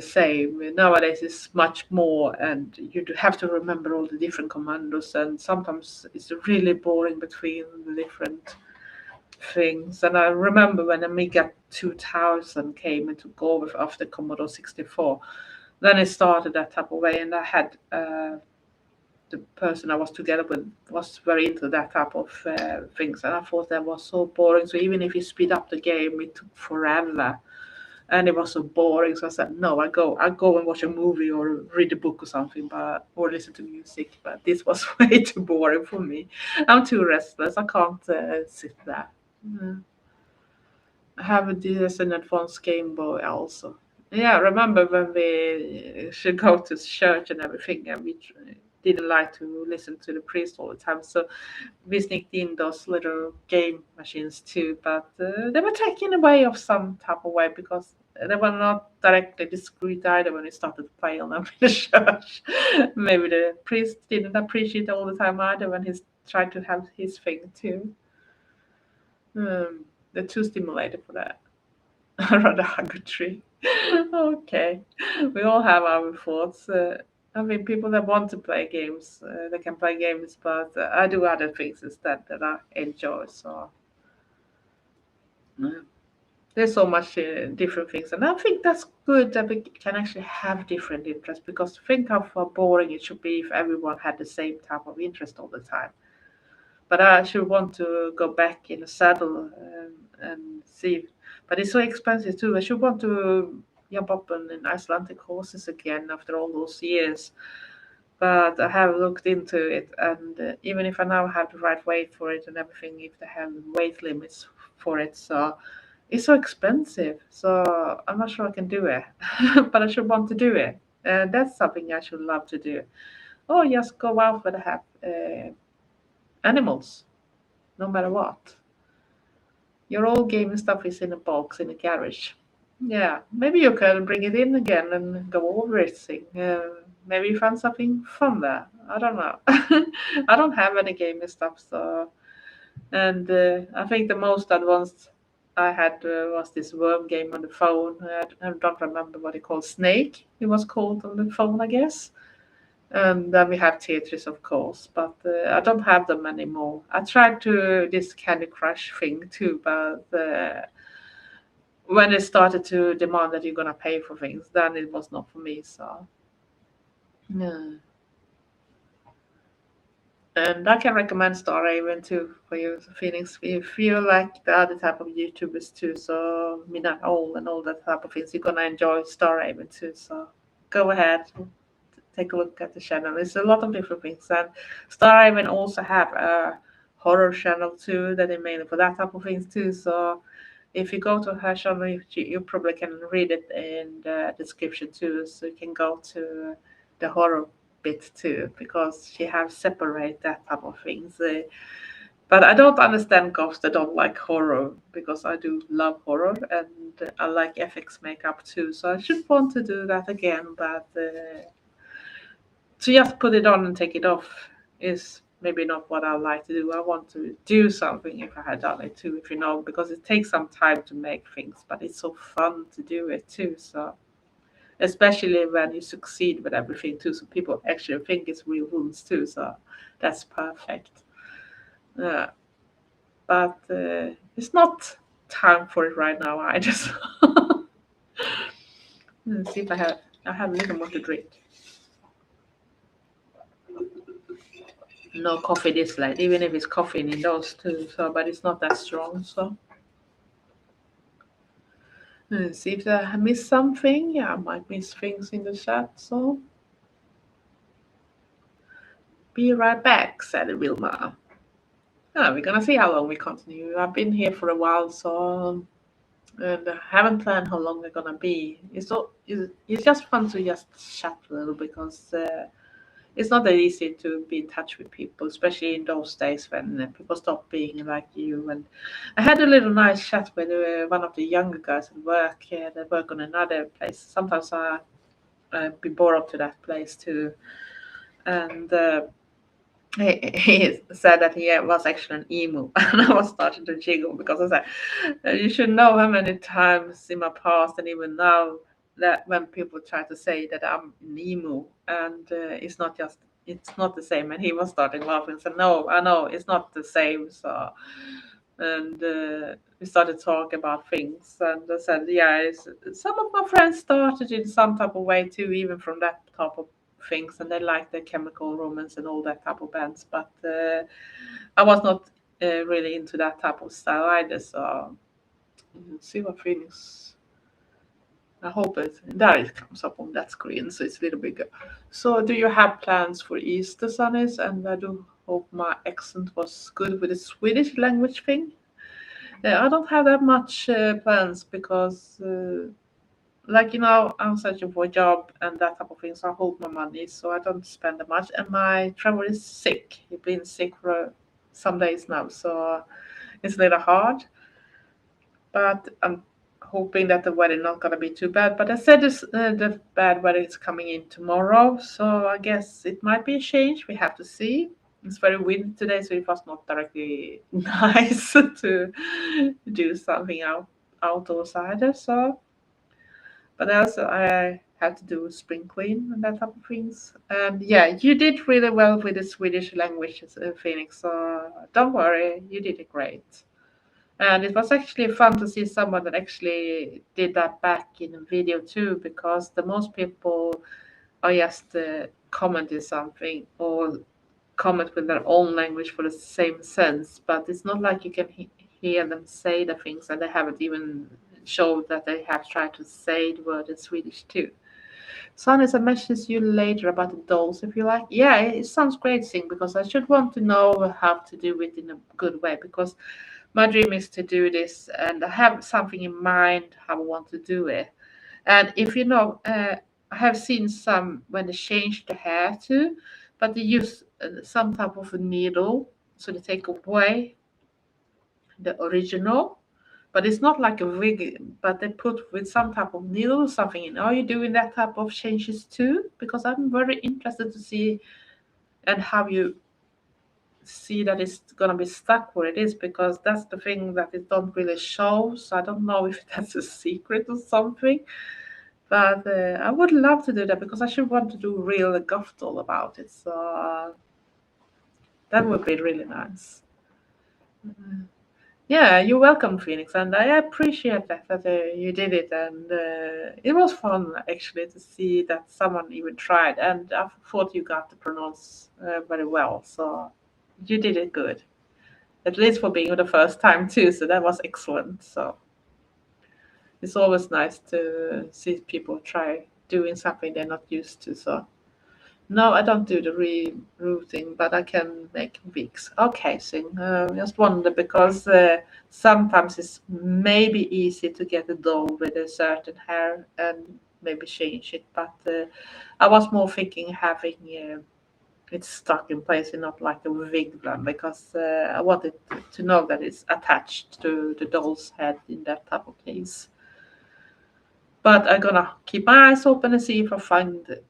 same. Nowadays, it's much more, and you do have to remember all the different commandos, and sometimes it's really boring between the different things. And I remember when Amiga 2000 came and took over after Commodore 64. then it started that type of way, and I had the person I was together with was very into that type of things, and I thought that was so boring. So even if you speed up the game, it took forever, and it was so boring. So I said, no, I go and watch a movie or read a book or something, but or listen to music. But this was way too boring for me. I'm too restless. I can't sit there. Mm. I have this an advanced Game Boy also. Yeah, I remember when we should go to church and everything, and we didn't like to listen to the priest all the time. So we sneaked in those little game machines too, but they were taken away of some type of way because they were not directly discreet either when we started to play on them in the church. Maybe the priest didn't appreciate it all the time either when he's tried to have his thing too. They're too stimulated for that. I'd rather hug a tree. Okay, we all have our thoughts. I mean, people that want to play games, they can play games, but I do other things instead that I enjoy. So mm, there's so much different things, and I think that's good that we can actually have different interests. Because think how boring it should be if everyone had the same type of interest all the time. But I should want to go back in the saddle and see. But it's so expensive too. I should want to jump up on an Icelandic horses again after all those years. But I have looked into it, and even if I now have the right weight for it and everything, if they have weight limits for it, so it's so expensive. So I'm not sure I can do it. But I should want to do it. That's something I should love to do. Or just go out where they have animals, no matter what. Your old gaming stuff is in a box in a garage. Yeah, maybe you can bring it in again and go over it. Maybe you find something fun there. I don't know. I don't have any gaming stuff, so and I think the most advanced I had was this worm game on the phone. I don't remember what it called. Snake. It was called on the phone, I guess. And then we have Tetris, of course, but I don't have them anymore. I tried to this Candy Crush thing too, but when it started to demand that you're gonna pay for things, then it was not for me. So yeah, and I can recommend Star Raven too for your feelings. If you like the other type of YouTubers too, so Midnight Owl and all that type of things, you're gonna enjoy Star Raven too. So go ahead, take a look at the channel. It's a lot of different things, and Star Raven also have a horror channel too that they made for that type of things too. So if you go to her channel, you probably can read it in the description too, so you can go to the horror bit too, because she have separate that type of things. But I don't understand ghosts that don't like horror because I do love horror and I like FX makeup too. So I should want to do that again, but to just put it on and take it off is maybe not what I like to do. I want to do something if I had done it too, if you know, because it takes some time to make things, but it's so fun to do it too. So especially when you succeed with everything too, so people actually think it's real wounds too. So that's perfect. Yeah, but it's not time for it right now. I just let's see if I have a little more to drink. No coffee this late, even if it's coffee in those too. So, but it's not that strong. So, let's see if I missed something. Yeah, I might miss things in the chat. So, be right back, said Wilma. We're gonna see how long we continue. I've been here for a while, so and I haven't planned how long we're gonna be. It's just fun to just chat a little because it's not that easy to be in touch with people, especially in those days when people stop being like you. And I had a little nice chat with one of the younger guys at work. That work on another place. Sometimes I be bored up to that place too, and he said that he was actually an emu, and I was starting to jiggle because I said, "You should know how many times in my past and even now that when people try to say that I'm an emu, and it's not the same." And he was starting laughing and said, "No, I know it's not the same." So and we started talking about things. And I said, yeah, some of my friends started in some type of way too, even from that type of things, and they like the Chemical Romance and all that type of bands. But I was not really into that type of style either. So see what Phoenix. I hope it comes up on that screen, so it's a little bigger. So, do you have plans for Easter, Sunnis? And I do hope my accent was good with the Swedish language thing. I don't have that much plans because, I'm searching for a job and that type of thing, so I hold my money, so I don't spend that much. And my travel is sick. He's been sick for some days now, so it's a little hard. But I'm hoping that the weather not gonna be too bad. But I said the bad weather is coming in tomorrow, so I guess it might be a change. We have to see. It's very windy today, so it was not directly nice to do something outdoors either. So, but also I have to do spring clean and that type of things. And yeah, you did really well with the Swedish language, Phoenix. So don't worry, you did it great. And it was actually fun to see someone that actually did that back in a video too, because the most people are just commenting something or comment with their own language for the same sense, but it's not like you can hear them say the things, and they haven't even showed that they have tried to say the word in Swedish too. Sonis, I message you later about the dolls if you like. Yeah, it sounds great, Sing, because I should want to know how to do it in a good way, because my dream is to do this, and I have something in mind how I want to do it. And if you know, I have seen some when they change the hair too, but they use some type of a needle, so they take away the original. But it's not like a wig, but they put with some type of needle or something in. Are you doing that type of changes too? Because I'm very interested to see and how you see that it's gonna be stuck where it is, because that's the thing that it don't really show. So I don't know if that's a secret or something. But I would love to do that because I should want to do real goth doll about it. So that would be really nice. Yeah, you're welcome, Phoenix, and I appreciate that you did it, and it was fun actually to see that someone even tried, and I thought you got to pronounce very well, so you did it good, at least for being the first time too. So that was excellent. So it's always nice to see people try doing something they're not used to. So no, I don't do the rerouting, but I can make wigs. Okay, so just wonder because sometimes it's maybe easy to get a doll with a certain hair and maybe change it. But I was more thinking having it stuck in place and not like a wig one, because I wanted to know that it's attached to the doll's head in that type of case. But I'm gonna keep my eyes open and see if I find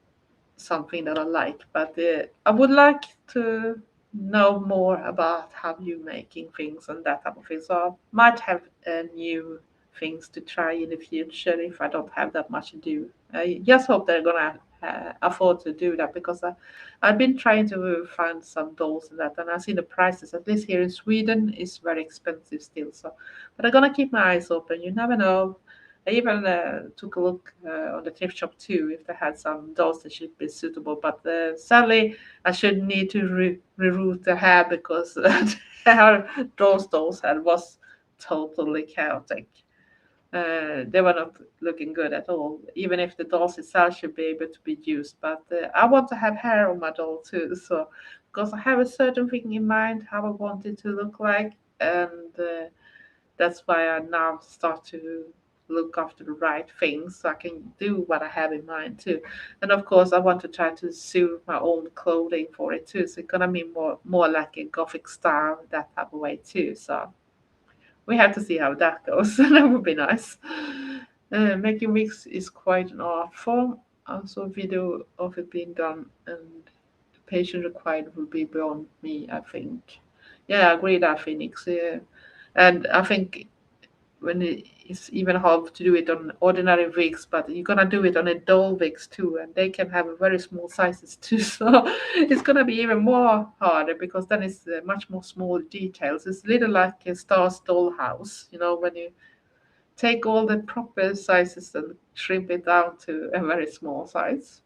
something that I like. But I would like to know more about how you making things and that type of thing. So I might have new things to try in the future if I don't have that much to do. I just hope they're gonna afford to do that, because I've been trying to find some dolls and that, and I see the prices, at least here in Sweden, is very expensive still. So, but I'm gonna keep my eyes open. You never know. I even took a look on the thrift shop too if they had some dolls that should be suitable. But sadly, I should need to reroute the hair because the hair those dolls had was totally chaotic. They were not looking good at all, even if the dolls itself should be able to be used. But I want to have hair on my doll too, so because I have a certain thing in mind how I want it to look like, and that's why I now start to look after the right things so I can do what I have in mind too. And of course, I want to try to sew my own clothing for it too. So it's gonna be more like a gothic style that type of way too. So we have to see how that goes. That would be nice. Making wigs is quite an art form. Also, video of it being done and the patient required will be beyond me, I think. Yeah, I agree that, Phoenix. And I think when it's even hard to do it on ordinary wigs, but you're gonna do it on a doll wigs too, and they can have very small sizes too. So it's gonna be even more harder because then it's much more small details. It's little like a Star's dollhouse, when you take all the proper sizes and shrink it down to a very small size.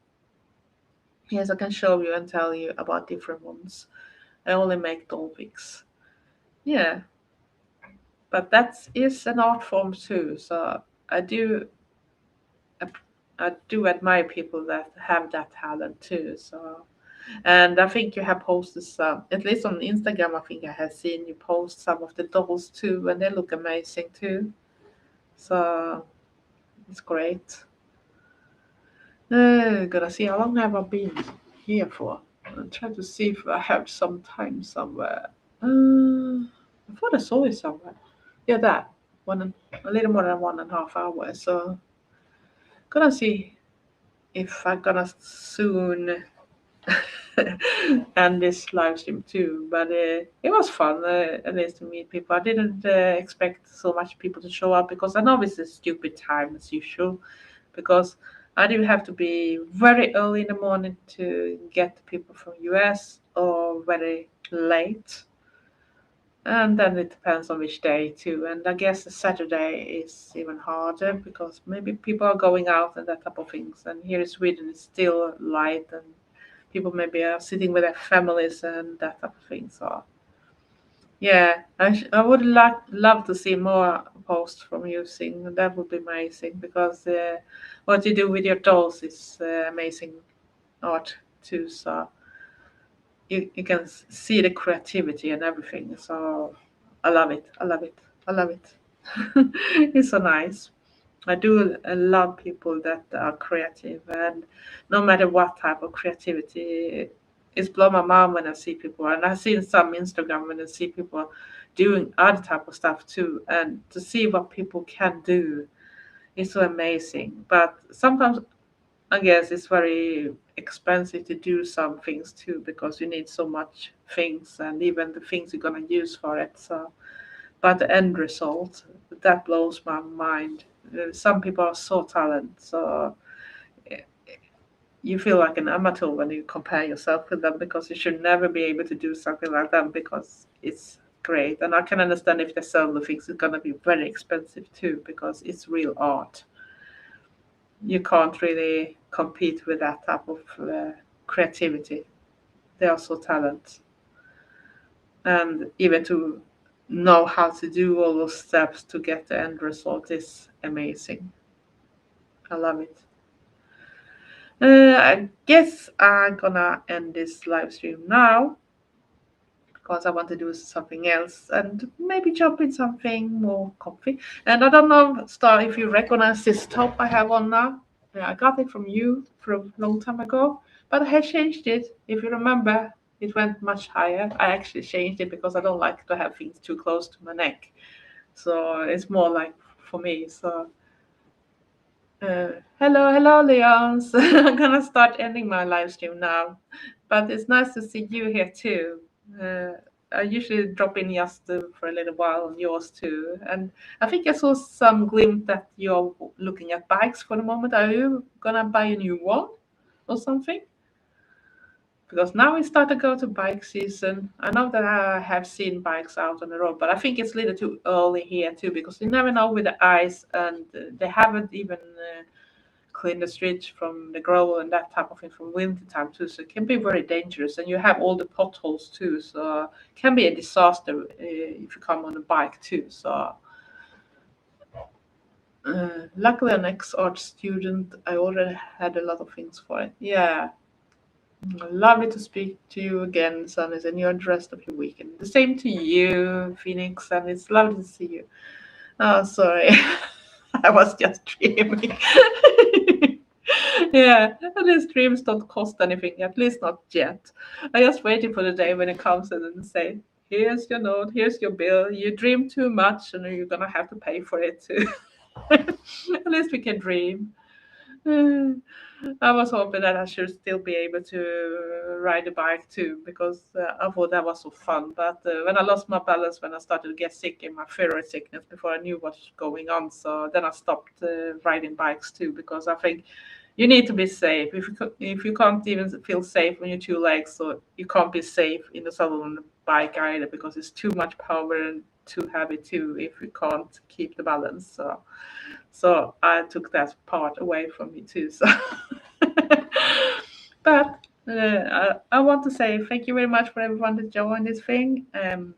Yes, I can show you and tell you about different ones. I only make doll wigs. Yeah, but that is an art form too. So I do I do admire people that have that talent too. So, and I think you have posted some, at least on Instagram. I think I have seen you post some of the dolls too, and they look amazing too. So it's great. Gonna see how long have I been here for. I'm trying to see if I have some time somewhere. I thought I saw it somewhere. Yeah, that a little more than 1.5 hours. So gonna see if I'm gonna soon and this live stream too. But it was fun, at least to meet people. I didn't expect so much people to show up because I know it's a stupid time as usual. Because I do have to be very early in the morning to get people from US or very late. And then it depends on which day too. And I guess the Saturday is even harder because maybe people are going out and that type of things. And here in Sweden it's still light and people maybe are sitting with their families and that type of thing. So yeah, I would love to see more posts from you sing. That would be amazing because what you do with your dolls is amazing art too. So you can see the creativity and everything. So I love it. I love it. I love it. It's so nice. I do love people that are creative, and no matter what type of creativity, it's blow my mind when I see people. And I've seen some Instagram when I see people doing other type of stuff too, and to see what people can do is so amazing. But sometimes I guess it's very expensive to do some things too because you need so much things and even the things you're gonna use for it. So but the end result that blows my mind. Some people are so talented, so eh, you feel like an amateur when you compare yourself with them because you should never be able to do something like them because it's great. And I can understand if they sell the things, it's gonna be very expensive too because it's real art. You can't really compete with that type of creativity. They are so talented, and even to know how to do all those steps to get the end result is amazing. I love it. I guess I'm gonna end this live stream now because I want to do something else and maybe jump in something more comfy. And I don't know, Star, if you recognize this top I have on now. Yeah, I got it from you from a long time ago, but I have changed it. If you remember, it went much higher. I actually changed it because I don't like to have things too close to my neck. So it's more like for me. So hello, Leons. I'm gonna start ending my live stream now, but it's nice to see you here too. Uh, I usually drop in just for a little while on yours too, and I think I saw some glimpse that you're looking at bikes for the moment. Are you gonna buy a new one or something? Because now we start to go to bike season. I know that I have seen bikes out on the road, but I think it's a little too early here too because you never know with the ice and they haven't even cleaned the streets from the gravel and that type of thing from winter time too. So it can be very dangerous, and you have all the potholes too. So it can be a disaster if you come on a bike too. So luckily, an ex-art student, I already had a lot of things for it. Yeah. Lovely to speak to you again, Sun, and enjoy the rest of your weekend. The same to you, Phoenix, and it's lovely to see you. Oh, sorry. I was just dreaming. Yeah, at least dreams don't cost anything, at least not yet. I just waiting for the day when it comes and then say, here's your note, here's your bill. You dream too much and you're gonna have to pay for it too. At least we can dream. I was hoping that I should still be able to ride a bike too, because I thought that was so fun. But when I lost my balance, when I started to get sick in my thyroid sickness, before I knew what was going on, so then I stopped riding bikes too, because I think you need to be safe. If you can't even feel safe on your two legs, so you can't be safe in the saddle on the bike either, because it's too much power and too heavy too if you can't keep the balance. So I took that part away from me too. So, but I want to say thank you very much for everyone that joined this thing.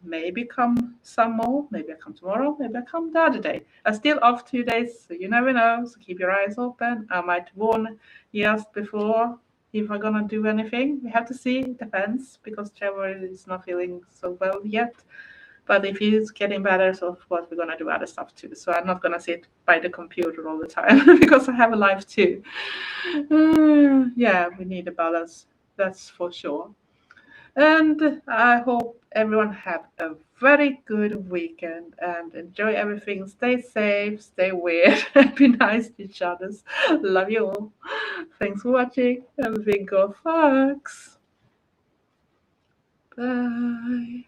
Maybe come some more. Maybe I come tomorrow. Maybe I come the other day. I'm still off 2 days, so you never know. So keep your eyes open. I might warn just before if I'm gonna do anything. We have to see. It depends, because Trevor is not feeling so well yet. But if he's getting better, so of course we're gonna do other stuff too. So I'm not gonna sit by the computer all the time because I have a life too. Yeah, we need a balance, that's for sure. And I hope everyone have a very good weekend and enjoy everything. Stay safe, stay weird, and be nice to each other. Love you all. Thanks for watching. Have a big go, fox. Bye.